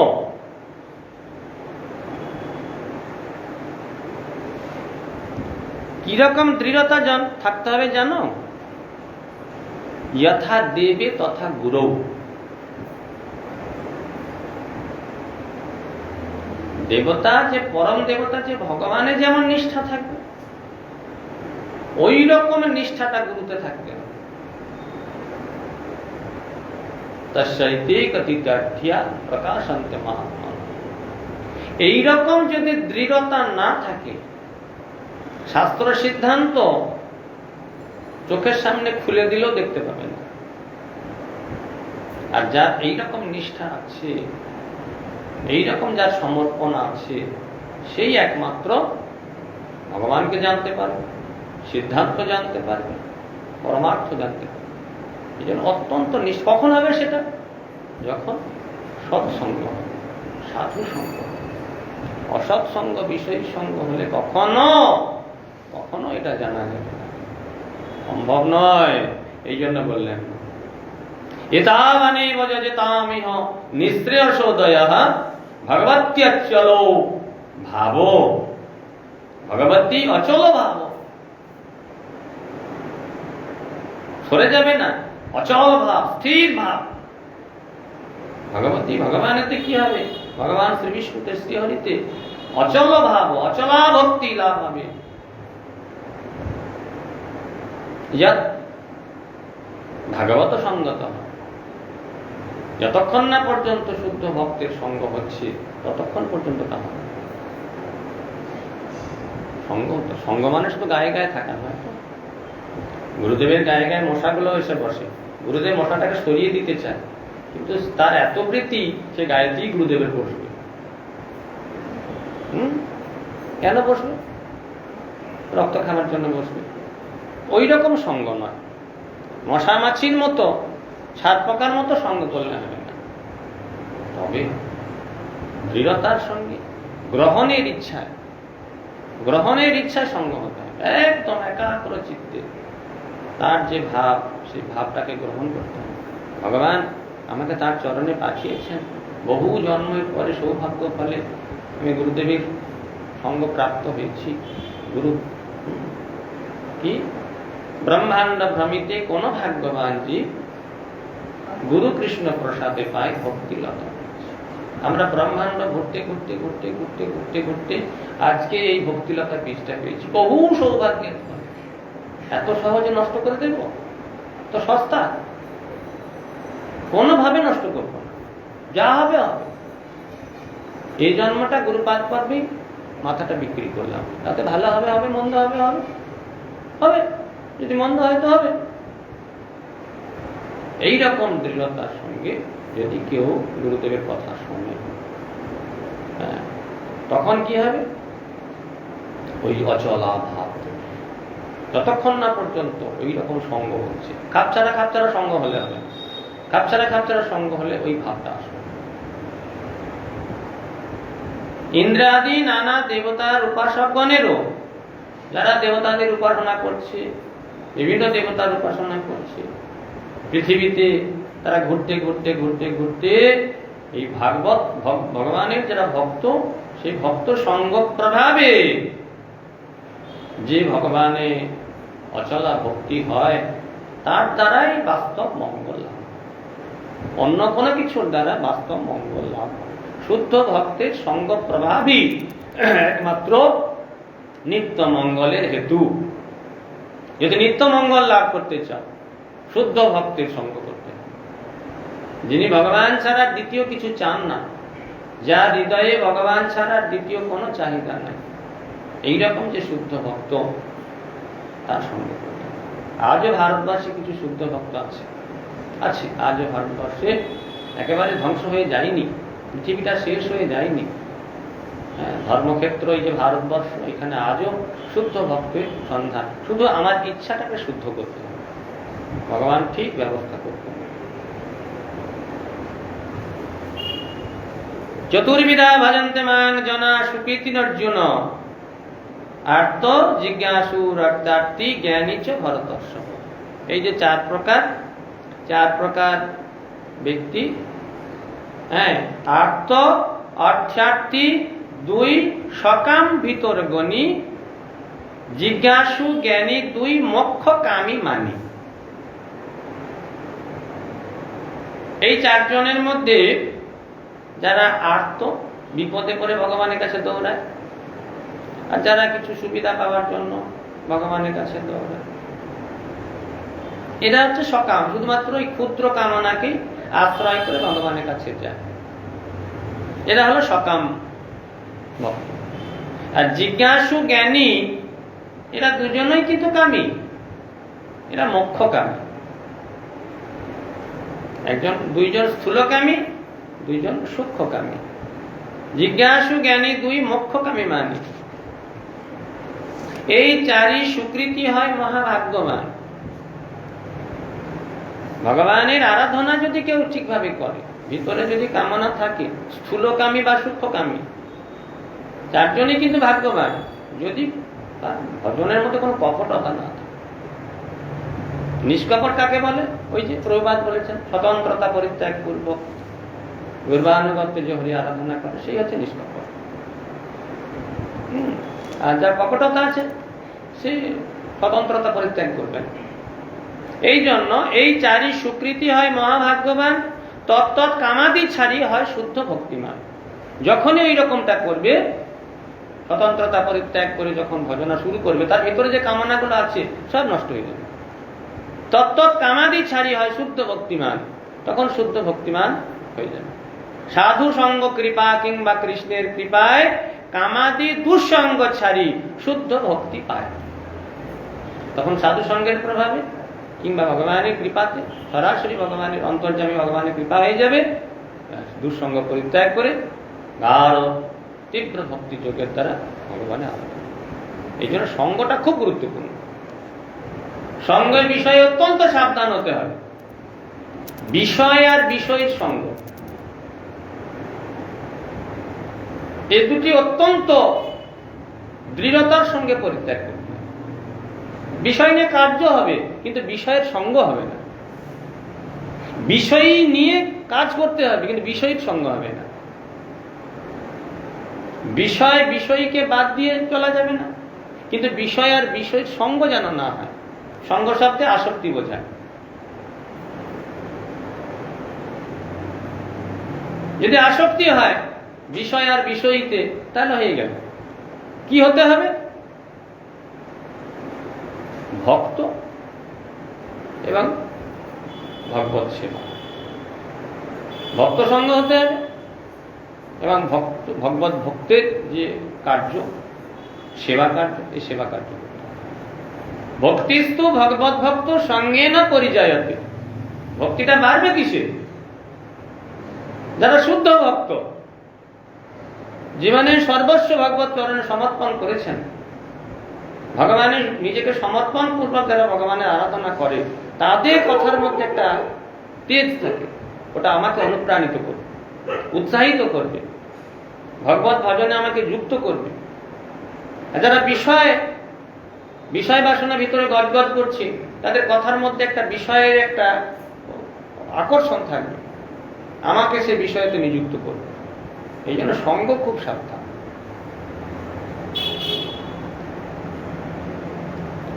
Speaker 1: কিরকম দৃঢ়তা থাকতে হবে জানো? যথা দেবে তথা গুরু। দেবতা যে পরম দেবতা, যে ভগবানের যেমন নিষ্ঠা থাকবে, ওই রকম নিষ্ঠাটা গুরুতে থাকবে। এইরকম যদি দৃঢ়তা না থাকে, শাস্ত্র সিদ্ধান্ত চোখের সামনে খুলে দিলেও দেখতে পাবেন। আর যার এইরকম নিষ্ঠা আছে, এইরকম যার সমর্পণ আছে, সেই একমাত্র ভগবানকে জানতে পারবে, সিদ্ধান্ত জানতে পারবে, পরমার্থ জানতে পারবে। এই জন্য অত্যন্ত কখন হবে সেটা? যখন সৎসঙ্গ হবে, সাধু সঙ্গ। অসৎসঙ্গ, বিষয় সঙ্গ হলে কখনো কখনো এটা জানা যাবে না, সম্ভব নয়। এই জন্য বললেন, এতাবানেব যজতামিহ নিঃশ্রেয়সোদয়ঃ ভগবত্যচ্চলো ভাবো ভগবতী অচল ভাব, সরে যাবে না, অচল ভাব, স্থির ভাব। ভগবতী ভগবানেতে কি হবে? ভগবান শ্রী বিষ্ণুতে শ্রীহরিতে অচল ভাব, অচলা ভক্তি লাভ হবে। ভাগবত সঙ্গত, যতক্ষণ না পর্যন্ত শুদ্ধ ভক্তের সঙ্গ হচ্ছে ততক্ষণ পর্যন্ত তা হবে। সঙ্গ মানে শুধু গায়ে গায়ে থাকা নয়। গুরুদেবের গায়ে গায়ে মশাগুলো এসে বসে, গুরুদেব মশাটাকে সরিয়ে দিতে চায়, কিন্তু তার এত প্রীতি সে গায়েতেই গুরুদেবের বসবে। কেন বসবে? রক্ত খাওয়ার জন্য বসবে। ওই রকম সঙ্গ নয়, মশা মাছির মতো, ছাদ পোকার মতো সঙ্গ করলে হবে না। তবে দৃঢ়তার সঙ্গে গ্রহণের ইচ্ছায় সঙ্গ হতে হবে, একদম একাগ্র চিত্তে। তার যে ভাব, সেই ভাবটাকে গ্রহণ করতে হবে। ভগবান আমাকে তার চরণে পাঠিয়েছেন, বহু জন্মের পরে সৌভাগ্য ফলে আমি গুরুদেবের সঙ্গ প্রাপ্ত হয়েছি। গুরু কি ব্রহ্মাণ্ড ভ্রমিতে কোন ভাগ্যবান জীব গুরু কৃষ্ণ প্রসাদে পায় ভক্তিলতা। আমরা ব্রহ্মাণ্ড ঘুরতে ঘুরতে ঘুরতে ঘুরতে ঘুরতে ঘুরতে আজকে এই ভক্তিলতা বীজটা পেয়েছি, বহু সৌভাগ্যের ফলে। এত সহজে নষ্ট করে দেব? তো সস্তা, কোনোভাবে নষ্ট করবো না, যা হবে হবে। এই জন্মটা গুরুপাদ পারবি, মাথাটা বিক্রি করলাম, তাতে ভালো হবে হবে, মন্দ হবে হবে হবে, যদি মন্দ হয় তো হবে। এইরকম দৃঢ়তার সঙ্গে যদি কেউ গুরুদেবের কথা শোনে, তখন কি হবে? ওই অচলা ভাব, যতক্ষণ না পর্যন্ত ওই রকম সঙ্গ হচ্ছে। খাপছাড়া সঙ্গ হলে হবে, খাপছাড়া সঙ্গ হলে ওই ভাবটা আসবে। ইন্দ্রাদি নানা দেবতার উপাসকগণেরও, যারা দেবতাদের উপাসনা করছে, বিভিন্ন দেবতার উপাসনা করছে পৃথিবীতে, তারা ঘুরতে ঘুরতে ঘুরতে ঘুরতে এই ভাগবত ভগবানের যারা ভক্ত, সেই ভক্ত সঙ্গ প্রভাবে যে ভগবানে অচলা ভক্তি হয়, তার দ্বারাই বাস্তব মঙ্গল লাভ, অন্য কোনো কিছুর দ্বারা বাস্তব মঙ্গল লাভ। শুদ্ধ ভক্তের সঙ্গ প্রভাবই একমাত্র নিত্য মঙ্গলের হেতু। যদি নিত্য মঙ্গল লাভ করতে চাও, শুদ্ধ ভক্তের সঙ্গ করতে হবে, যিনি ভগবান ছাড়া দ্বিতীয় কিছু চান না, যার হৃদয়ে ভগবান ছাড়া দ্বিতীয় কোনো চাহিদা নাই, এইরকম যে শুদ্ধ ভক্ত, তার সঙ্গে করতে হবে। আজও ভারতবর্ষে কিছু শুদ্ধ ভক্ত আছে, আজও ভারতবর্ষে একেবারে ধ্বংস হয়ে যায়নি, পৃথিবীটা শেষ হয়ে যায়নি। ধর্মক্ষেত্র এই যে ভারতবর্ষ, এখানে আজও শুদ্ধ ভক্তের সন্ধান। শুধু আমার ইচ্ছাটাকে শুদ্ধ করতে হবে, ভগবান ঠিক ব্যবস্থা করতে হবে। চতুর্বিধা ভজন্তে মান জনা সুকৃতি অর্জুন, আর্ত জিজ্ঞাসু অর্থার্থী জ্ঞানী চ ভরতর্ষ। এই যে চার প্রকার ব্যক্তি, আর্ত অর্থার্থী, দুই সকাম ভিতর গণী, জিজ্ঞাসু জ্ঞানী, দুই মোক্ষকামী মানি। এই চারজনের মধ্যে যারা আর্ত, বিপদে পড়ে ভগবানের কাছে দৌড়ায়, আর যারা কিছু সুবিধা পাওয়ার জন্য ভগবানের কাছে দৌড়ায়, এরা হচ্ছে সকাম, শুধুমাত্র এই ক্ষুদ্র কামনাকে আশ্রয় করে ভগবানের কাছে যায়, এরা হলো সকাম ভক্ত। আর জিজ্ঞাসু জ্ঞানী, এরা দুজনেই কিন্তু কামী, এরা মোক্ষকামী। দুইজন স্থূলকামী, দুইজন সূক্ষ্মকামী। জিজ্ঞাসু জ্ঞানী, দুই মোক্ষকামী মানি। এই চারি সুকৃতি হয় মহাভাগ্যবান। ভগবানের আরাধনা যদি কেউ ঠিকভাবে করে, ভিতরে যদি কামনা থাকে, স্থূলকামী বা সূক্ষ্মকামী, চারজনই কিন্তু ভাগ্যবান, যদি ভজনের মধ্যে কোনো কপটতা না থাকে। নিষ্কপট কাকে বলে? ওই যে প্রভুপাদ বলেছেন, স্বতন্ত্রতা পরিত্যাগ পূর্বক গর্বানুগত্যে যে হরি আরাধনা করে, সেই হচ্ছে নিষ্কপট। আর যার কপটতা আছে সে স্বতন্ত্রতা পরিত্যাগ করবেন। এই জন্য এই চারি স্বীকৃতি হয় মহাভাগ্যবান, তত্তৎ কামাদি ছাড়ি হয় শুদ্ধ ভক্তিমান। যখনই ওই রকমটা করবে, স্বতন্ত্রতা পরিত্যাগ করে যখন ভজনা শুরু করবে, তার ভিতরে যে কামনাগুলো আছে সব নষ্ট হয়ে যাবে। তত্তৎ কামাদি ছাড়ি হয় শুদ্ধ ভক্তিমান, তখন শুদ্ধ ভক্তিমান হয়ে যাবে। সাধু সঙ্গ কৃপা কিংবা কৃষ্ণের কৃপায় কামাদি দুঃসঙ্গ ছাড়ি শুদ্ধ ভক্তি পায়। তখন সাধু সঙ্গের প্রভাবে কিংবা ভগবানের কৃপাতে সরাসরি ভগবানের অন্তর্যামী ভগবানের কৃপা হয়ে যাবে, দুঃসঙ্গ পরিত্যাগ করে গাঢ় তীব্র ভক্তি যোগের দ্বারা ভগবানে আরাধনা। এই জন্য সঙ্গটা খুব গুরুত্বপূর্ণ। সঙ্গের বিষয়ে অত্যন্ত সাবধান হতে হবে। বিষয় আর বিষয়ের সঙ্গ, এই দুটি অত্যন্ত দৃঢ়তার সঙ্গে পরিত্যাগ করতে হবে। বিষয় নিয়ে কার্য হবে, কিন্তু বিষয়ের সঙ্গ হবে না। বিষয় নিয়ে কাজ করতে হবে, কিন্তু বিষয়ের সঙ্গ হবে না। বিষয় বিষয়কে বাদ দিয়ে চলা যাবে না, কিন্তু বিষয় আর বিষয়ের সঙ্গ যেন না হয়। সঙ্গ শব্দে আসক্তি বোঝায়। যদি আসক্তি হয় বিষয় আর বিষয়ীতে, তাহলে হয়ে গেল। কি হতে হবে? ভক্ত এবং ভগবত সেবা, ভক্ত সঙ্গ হতে হবে এবং ভগবত ভক্তের যে কার্য, সেবা কার্য, এই সেবা কার্য। ভক্তিস্তু ভগবত ভক্ত সঙ্গে না পরিযায়তে। ভক্তিটা বাড়বে কিসে? যারা শুদ্ধ ভক্ত, জীবনের সর্বস্ব ভগবত চরণে সমর্পণ করেছেন, ভগবানের নিজেকে সমর্পণ পূর্বক যারা ভগবানের আরাধনা করে, তাদের কথার মধ্যে একটা তেজ থাকে, ওটা আমাকে অনুপ্রাণিত করবে, উৎসাহিত করবে, ভগবত ভজনে আমাকে যুক্ত করবে। যারা বিষয় বাসনার ভিতরে গদগদ করছে, তাদের কথার মধ্যে একটা বিষয়ের একটা আকর্ষণ থাকবে, আমাকে সে বিষয়তে নিযুক্ত করবে। এই জন্য সঙ্গ খুব সাবধান।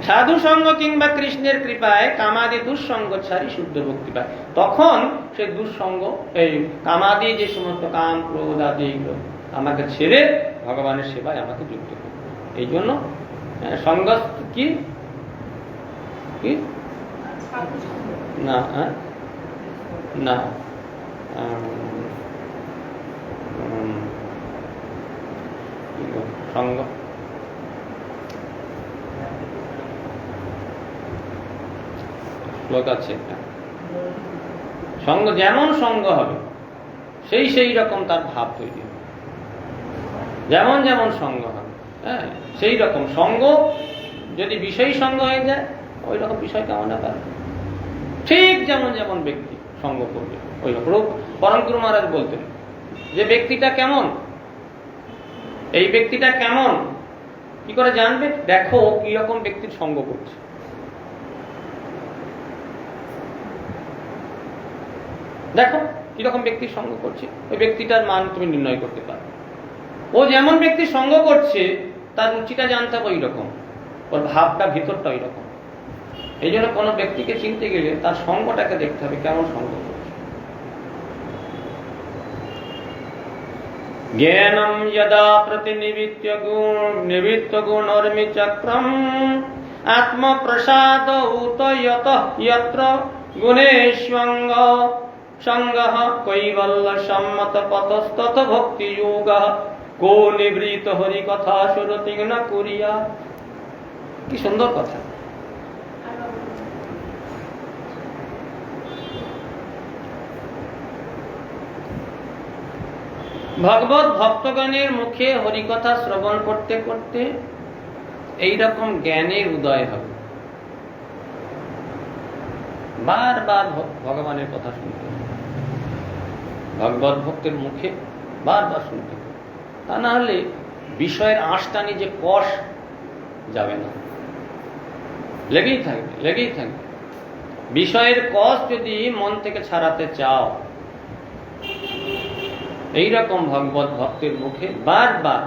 Speaker 1: সাধু সঙ্গ কিংবা কৃষ্ণের কৃপায় কামাদি দুঃসঙ্গ ছাড়ি শুদ্ধ ভক্তি পায়। তখন সে দুঃসঙ্গ, এই কামাদি যে সমস্ত কাম ক্রোধ আদি আমাকে ছেড়ে ভগবানের সেবায় আমাকে যুক্ত করবে। এই জন্য সঙ্গ কি না না সঙ্গ শ্লোক আছে একটা, সঙ্গ যেমন সঙ্গ হবে সেই রকম তার ভাব তৈরি হবে। যেমন যেমন সঙ্গ হবে, হ্যাঁ, সেই রকম সঙ্গ। যদি বিষয় সঙ্গ হয়ে যায়, ওই রকম বিষয় কামনা করে। ঠিক যেমন যেমন ব্যক্তি সঙ্গ করবে ওই রকম। পরম গুরু মহারাজ বলতেন যে ব্যক্তিটা কেমন, এই ব্যক্তিটা কেমন কি করে জানবে? দেখো কি রকম ব্যক্তির সঙ্গ করছে। দেখো কিরকম ব্যক্তির সঙ্গ করছে, ওই ব্যক্তিটার মান তুমি নির্ণয় করতে পারো। ও যেমন ব্যক্তির সঙ্গ করছে, তার রুচিটা জানতে হবে ওই রকম, ওর ভাবটা ভিতরটা ওই রকম। এই জন্য কোনো ব্যক্তিকে চিনতে গেলে তার সঙ্গটাকে দেখতে হবে, কেমন সঙ্গ করছে। জ্ঞানম যদা প্রতিনিবিত্য গুণর্মি চক্রম আত্মপ্রসাদ উতয়ত যত্র গুণেষ্বঙ্গ সঙ্গঃ কৈবল্য সম্মত পথস্তত ভক্তি যোগঃ কো নিবৃত হরি কথা সুরতি না করিয়া। কি সুন্দর কথা। ভগবত ভক্তগণের মুখে হরিকথা শ্রবণ করতে করতে এইরকম জ্ঞানের উদয় হবে। বারবার ভগবানের কথা শুনতে হবে, ভগবত ভক্তের মুখে বারবার শুনতে হবে। তা না হলে বিষয়ের আঁশটানি যে কষ যাবে না, লেগেই থাকবে। বিষয়ের কষ যদি মন থেকে ছাড়াতে চাও, এইরকম ভগবত ভক্তের মুখে বারবার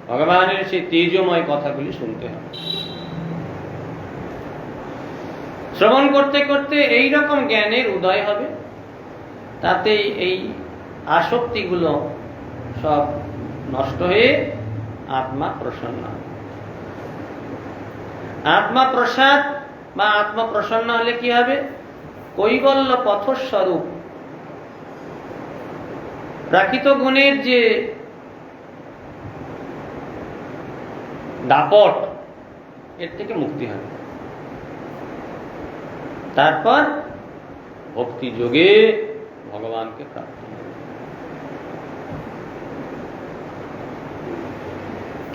Speaker 1: ভগবানের সেই তেজময় কথাগুলি শুনতে হবে। শ্রবণ করতে করতে এই রকম জ্ঞানের উদয় হবে, তাতে এই আসক্তিগুলো সব নষ্ট হয়ে আত্মা প্রসন্ন হবে। আত্মা প্রসাদ বা আত্মা প্রসন্ন হলে কি হবে? কৈবল্য পথস্বরূপ প্রাকৃত গুণের যে দাপট, এর থেকে মুক্তি হবে। তারপর ভক্তি যোগে ভগবানকে প্রাপ্ত হবে।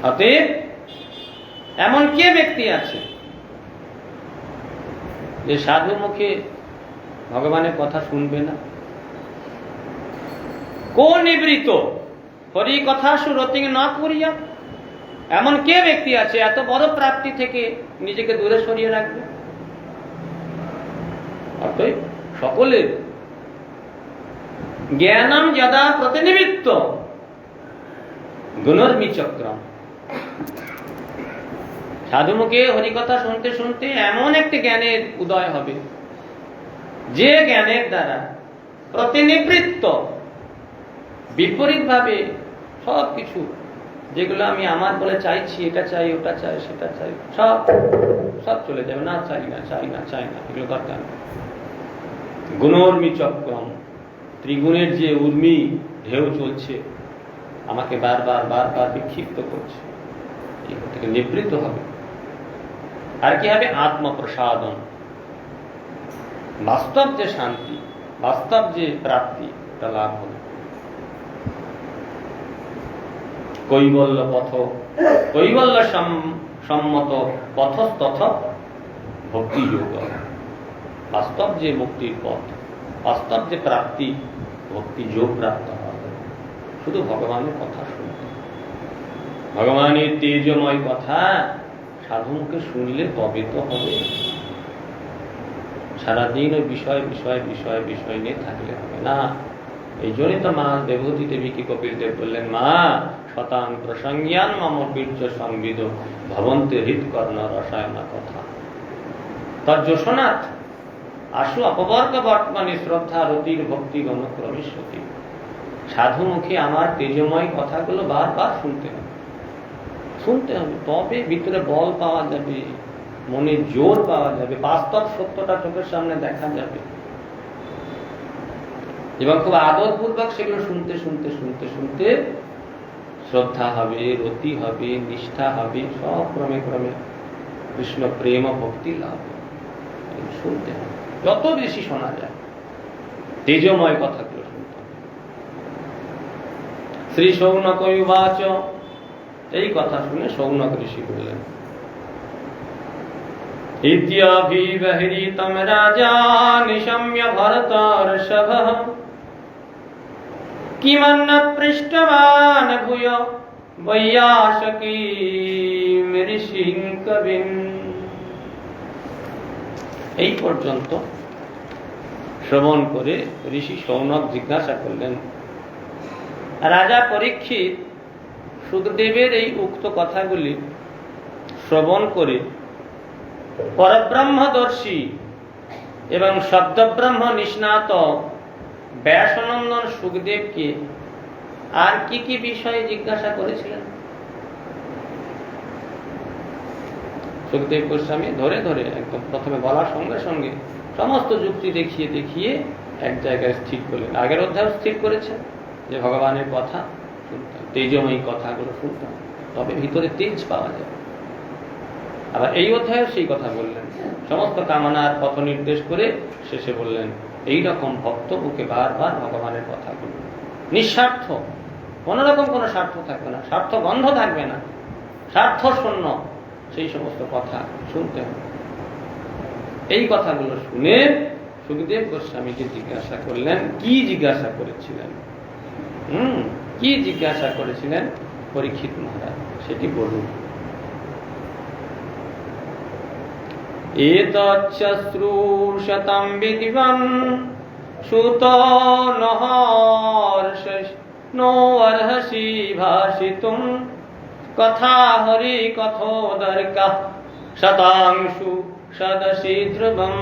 Speaker 1: অতএব এমন কে ব্যক্তি আছে যে সাধু মুখে ভগবানের কথা শুনবে না? কো নিবৃত হরি কথা সুরতিং না করিয়া, এমন কে ব্যক্তি আছে এত বড় প্রাপ্তি থেকে নিজেকে দূরে সরিয়ে রাখবে? অতএব সকলের জ্ঞানম যদা প্রতিনিবৃত্ত গুণর্মিচক্রম, সাধুমুখে হরিকথা শুনতে শুনতে এমন একটি জ্ঞানের উদয় হবে, যে জ্ঞানের দ্বারা প্রতিনিবৃত্ত বিপরীত ভাবে সবকিছু যেগুলো আমি আমার বলে চাইছি, এটা চাই, ওটা চাই, সেটা চাই, সব সব চলে যাবে। না, চাই না, চাই না, চাই না, এগুলো দরকার। গুণর্মি চক্রম, ত্রিগুণের যে উর্মি ঢেউ চলছে, আমাকে বারবার বারবার বিক্ষিপ্ত করছে, এগুলো থেকে নিবৃত্ত হবে। আর কি হবে? আত্মপ্রসাদন, বাস্তব যে শান্তি, বাস্তব যে প্রাপ্তি, এটা লাভ হবে। কৈবল্য পথ, কৈবল্য সম্মত পথস্তথ ভক্তি যোগ, বাস্তব যে মুক্তির পথ, বাস্তব যে প্রাপ্তি, ভক্তি যোগ প্রাপ্ত হবে। শুধু ভগবানের কথা শুনতে, ভগবানের তেজময় কথা সাধুমুখে শুনলে তবে তো হবে। সারাদিন ওই বিষয় বিষয় বিষয় বিষয় নিয়ে থাকলে হবে না। এই জন্যই তো মা দেবহূতি দেবীকে কপিল দেব বললেন, মা শতান প্রসঙ্গান মম বীর্য সংবিদ ভবন্তে হৃৎকর্ণ রসায়না কথা। তার যশোনাথ আশু অপবর্গ বর্তমানে শ্রদ্ধা রতির ভক্তি গণক্রমেশ্বতী। সাধু মুখে আমার তেজময় কথাগুলো বারবার শুনতে হবে, শুনতে হবে, তবে ভিতরে বল পাওয়া যাবে, মনে জোর পাওয়া যাবে, বাস্তব সত্যটা চোখের সামনে দেখা যাবে, এবং খুব আদরপূর্বক সেগুলো শুনতে শুনতে শুনতে শুনতে শ্রদ্ধা হবে, রতি হবে, নিষ্ঠা হবে, সব ক্রমে ক্রমে কৃষ্ণ প্রেম ভক্তি লাভ হবে। শুনতে হবে, যত বেশি শোনা যায় তেজময় কথাগুলো শুনতে হবে। শ্রী সৌনক উবাচ, এই কথা শুনে সৌনক ঋষি বললেন, ইত্যভিবহৃতম রাজা নিশম্য ভরতর্ষভঃ কিমন্ন পৃষ্টবান ভূয় বৈয়াসকীম ঋষিং কবিম। এই পর্যন্ত শ্রবণ করে ঋষি সৌনক জিজ্ঞাসা করলেন, রাজা পরীক্ষিত সুখদেবের এই উক্ত কথাগুলি শ্রবণ করে পরব্রহ্মদর্শী এবং শব্দব্রহ্ম নিষ্ণাত ব্যাসনন্দন সুখদেবকে আর কি কি বিষয়ে জিজ্ঞাসা করেছিলেন? সুখদেব গোস্বামী ধরে ধরে একদম প্রথমে বলার সঙ্গে সঙ্গে সমস্ত যুক্তি দেখিয়ে দেখিয়ে এক জায়গায় স্থির করলেন। আগের অধ্যায় স্থির করেছেন যে ভগবানের কথা শুনতাম, তেজময়ী কথাগুলো শুনতাম, তবে ভিতরে তেজ পাওয়া যায়। আবার এই অধ্যায়ে সেই কথা বললেন, সমস্ত কামনার পথ নির্দেশ করে শেষে বললেন, এইরকম ভক্ত বুকে বারবার ভগবানের কথা বলবেন, নিঃস্বার্থ, কোন রকম কোনো স্বার্থ থাকবে না, স্বার্থ গন্ধ থাকবে না, স্বার্থ শূন্য সেই সমস্ত কথা শুনতে হবে। এই কথাগুলো শুনে সুখদেব গোস্বামীকে জিজ্ঞাসা করলেন, কি জিজ্ঞাসা করেছিলেন? কি জিজ্ঞাসা করেছিলেন পরীক্ষিত মহারাজ, সেটি বলুন। এতচ্ছশ্রূষতম বিদ্বান সুত নহর্ষো অর্হসি ভাষিতুম কথা হরি কথোদর্কা শতাংশু সদসি ধ্রুবম।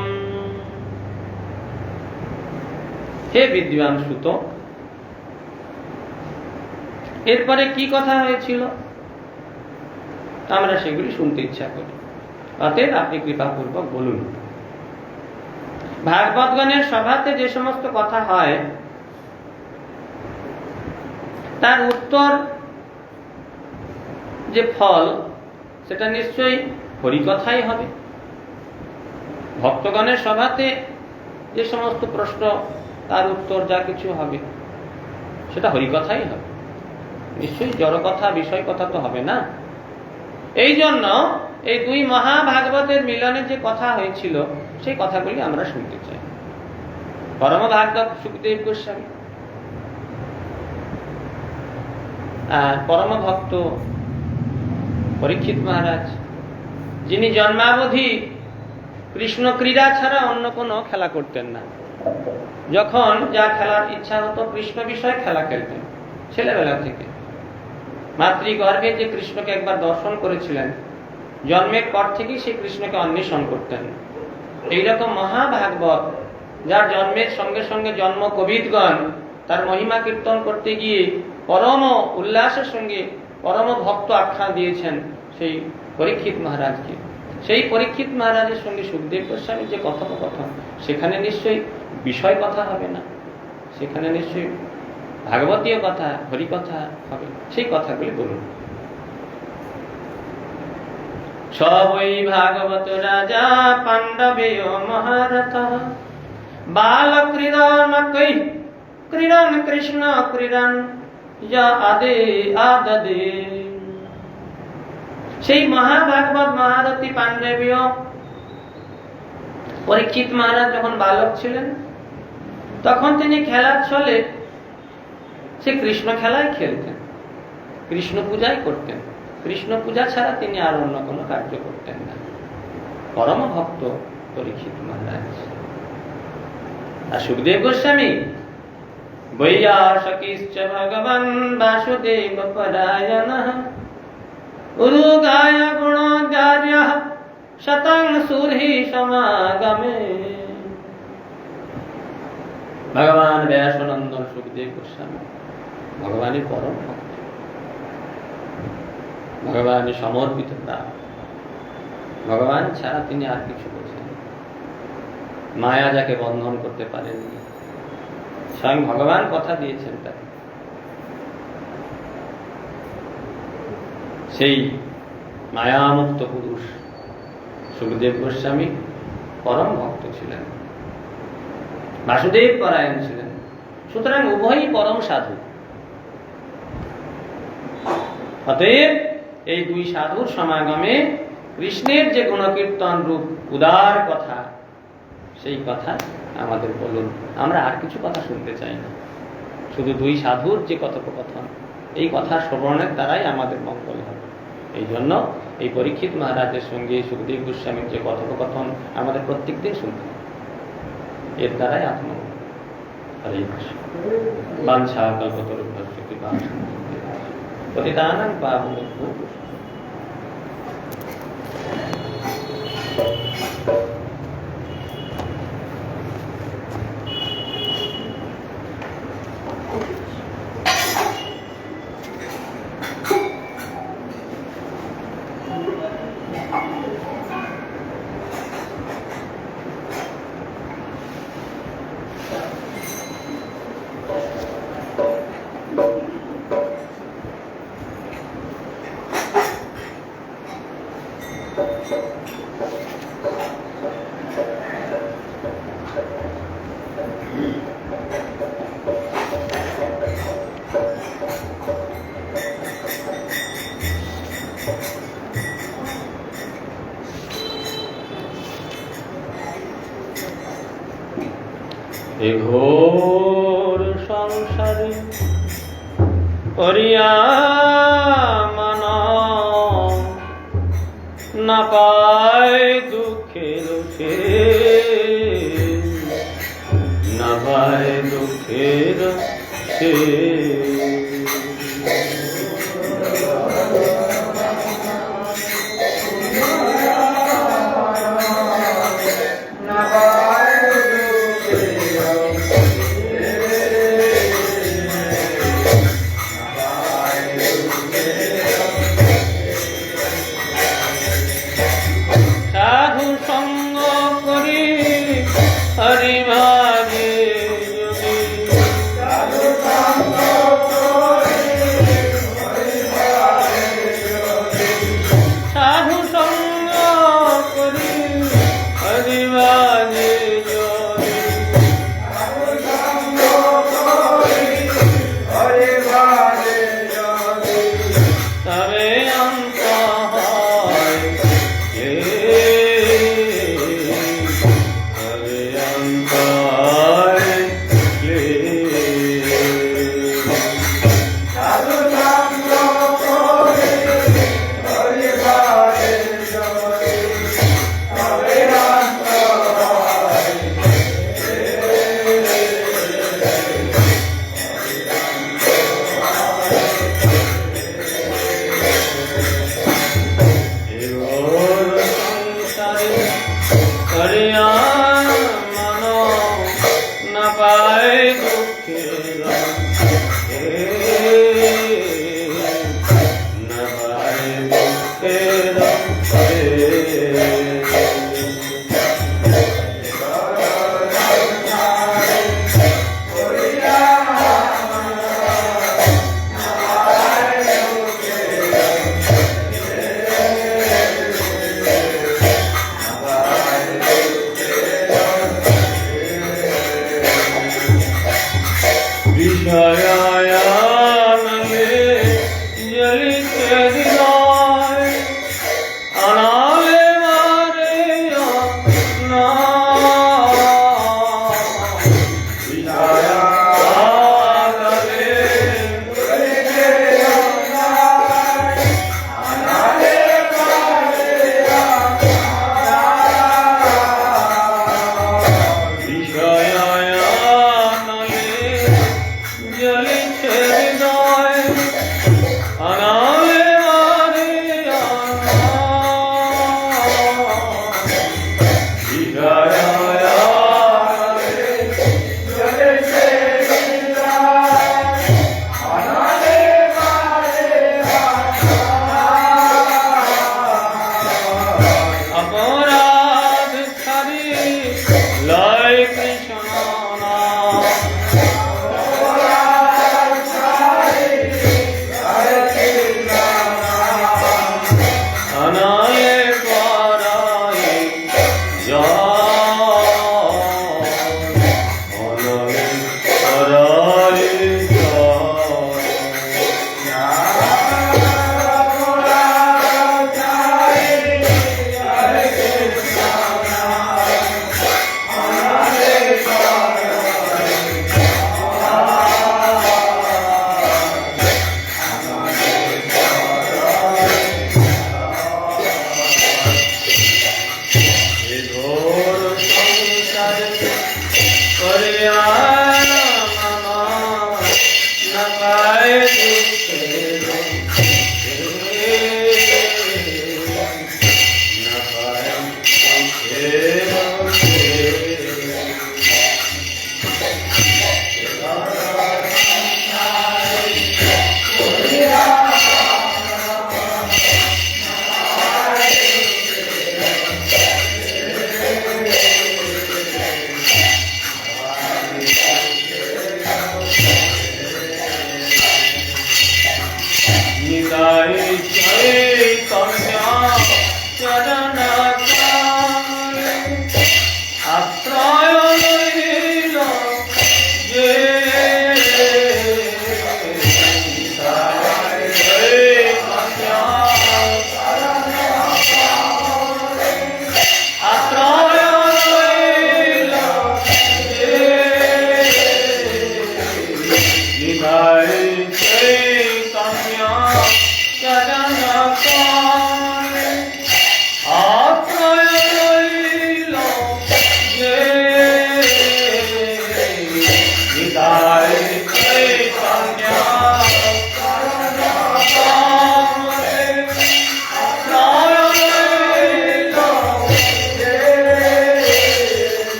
Speaker 1: হে বিদ্বান সুত, এরপরে কি কথা হয়েছিল আমরা সেগুলি শুনতে ইচ্ছা করি, অতএব আপনি কৃপাপূর্বক বলুন। ভাগবতগণের সভাতে যে সমস্ত কথা হয় তার উত্তর যে ফল সেটা নিশ্চয়ই হরিকথাই হবে। ভক্তগণের সভাতে যে সমস্ত প্রশ্ন তার উত্তর যা কিছু হবে সেটা হরিকথাই হবে, নিশ্চয়ই জড় কথা বিষয় কথা তো হবে না। এই জন্য এই দুই মহাভাগবতের মিলনে যে কথা হয়েছিল সেই কথাগুলি আমরা শুনতে চাই। পরম ভাগবত সুখদেব গোস্বামী আর পরম ভক্ত পরীক্ষিত মহারাজ, যিনি জন্মাবধি কৃষ্ণ ক্রীড়া ছাড়া অন্য কোনো খেলা করতেন না। যখন যা খেলার ইচ্ছা হতো কৃষ্ণ বিষয়ে খেলা খেলতেন ছেলেবেলা থেকে। মাতৃগর্ভে যে কৃষ্ণকে একবার দর্শন করেছিলেন, জন্মের পর থেকেই সেই কৃষ্ণকে অন্বেষণ করতেন। এইরকম মহাভাগবত, যার জন্মের সঙ্গে সঙ্গে জন্ম কবিদগণ তার মহিমা কীর্তন করতে গিয়ে পরম উল্লাসের সঙ্গে পরম ভক্ত আখ্যা দিয়েছেন সেই পরীক্ষিত মহারাজকে। সেই পরীক্ষিত মহারাজের সঙ্গে সুখদেব গোস্বামীর যে কথোপকথন, সেখানে নিশ্চয়ই বিষয় কথা হবে না, সেখানে নিশ্চয়ই ভাগবতীয় কথা হরিকথা হবে। সেই কথাগুলি বলুন। সবই ভাগবত রাজা পাণ্ডবেয় মহারথ, বাল ক্রীড়ন ক্রীড়ন কৃষ্ণ ক্রীড়ন আদে আদদে। সেই মহাভাগবত মহারথী পাণ্ডবীয় পরীক্ষিত মহারাজ যখন বালক ছিলেন তখন তিনি খেলার ছলে সে কৃষ্ণ খেলায় খেলতেন, কৃষ্ণ পূজাই করতেন। কৃষ্ণ পূজা ছাড়া তিনি আর অন্য কোনো কার্য করতেন না। পরম ভক্ত পরীক্ষিত মহারাজ। আর সুখদেব গোস্বামী বৈয়াসকিশ্চ ভগবান বাসুদেব পরায়ণঃ উরুগায় গুণোদ্গার্যঃ শতং সুরহি সমাগমে। ভগবান ব্যাসনন্দন সুখদেব গোস্বামী ভগবানের পরম ভক্ত, ভগবানের সমর্পিত প্রাণ। ভগবান ছাড়া তিনি আর কিছু বোঝেন। মায়া যাকে বন্ধন করতে পারেননি, স্বয়ং ভগবান কথা দিয়েছেন তাকে। সেই মায়ামুক্ত পুরুষ সুখদেব গোস্বামী পরম ভক্ত ছিলেন, বাসুদেব পরায়ণ ছিলেন। সুতরাং উভয়ই পরম সাধু। অতএব এই দুই সাধুর সমাগমে কৃষ্ণের যে গুণকীর্তন রূপ উদার কথা, সেই কথা আমাদের বলুন। আমরা আর কিছু কথা শুনতে চাই না, শুধু দুই সাধুর যে কথোপকথন, এই কথা শ্রবণের দ্বারাই আমাদের মঙ্গল হবে। এই জন্য এই পরীক্ষিত মহারাজের সঙ্গে সুখদেব গোস্বামীর যে কথোপকথন আমাদের প্রত্যেক দিন শুনতে হবে, এর দ্বারাই আত্মমঙ্গল। হরে কৃষ্ণ। বাঞ্ছা কল্পতরুভ্যশ্চ কৃপা পতিতানাং পাবনেভ্যো। এ ঘোর সংসারে করিয়া মান না পায় দুঃখের শেষ, না পায় দুঃখের শেষ। তবে অন্ত হয় তবে অন্ত হয় সাধু সঙ্গ করে হরিবারের জয় তবে অন্ত হয়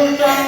Speaker 2: Hare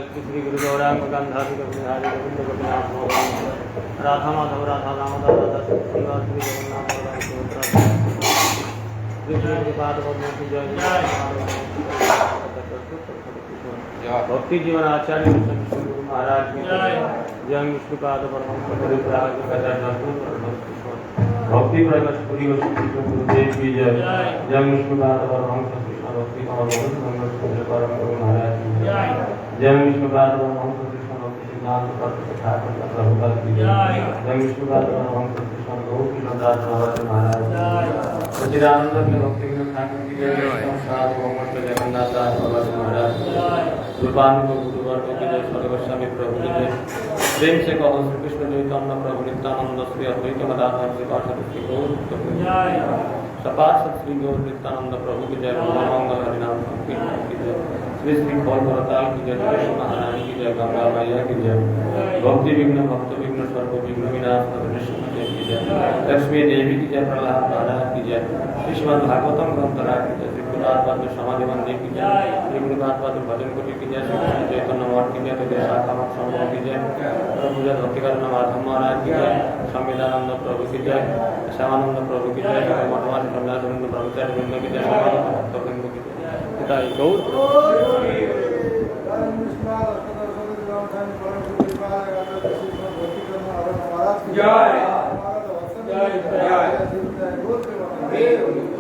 Speaker 1: कल्कि श्री गुरु गौरांग गंधाधिक बिहारी गोविंद गोपीनाथ राधा माधव राधा दामोदर राधा श्रीवास श्री जगन्नाथ बलराम सुभद्रा कृष्ण के पाद पद्म की जय भक्ति जीवन आचार्य विष्णु गुरु महाराज की जय विष्णुपाद परमहंस परिव्राजक भक्ति प्रकाश पुरी कृष्ण गुरुदेव की जय जय विष्णुपाद परमहंस कृष्ण भक्ति परम गुरु महाराज की जय विष्णुपाद परमहंस कृष्ण भक्ति सिद्धांत ठाकुर प्रभुपाद की जय विष्णुपाद परमहंस कृष्ण गौर दास महाराज सच्चिदानंद भक्ति ठाकुर की जय जगन्नाथ दास महाराज रूपानुग गुरुवर्ग की जय सर्वस्वामी प्रभु की जय प्रेम से कहो श्री कृष्ण चैतन्य प्रभु नित्यानंद श्री अद्वैत गदाधर श्रीवासदि श्री गौर सपार्षद श्री गौर नित्यानंद प्रभु की जय मंगल हरिनाम संकीर्तन की जय श्री श्री कौल भरताल की जय जय महारानी की जय गंगा मैया की जय भक्ति विघ्न भक्त विघ्न सर्व विघ्न विनाश की जय लक्ष्मी देवी की जय प्रहलाद महाराज की जय श्रीमद् भागवतम ग्रंथरा की जय श्री गुरुदास समाधि मंदिर की जय श्री गुरुदास भजन कुटी की जय श्री कृष्ण चैतन्य मठ की जय तो शाखा मठ समूह की जय पूजा भक्तिकरण माधव महाराज की जय संविदानंद प्रभु की जय श्यामानंद प्रभु की जय मठवास कमलानंद ब्रह्मचारी वृंद की जय समानंद भक्तवृंद की जय पिता गौर जय जय जय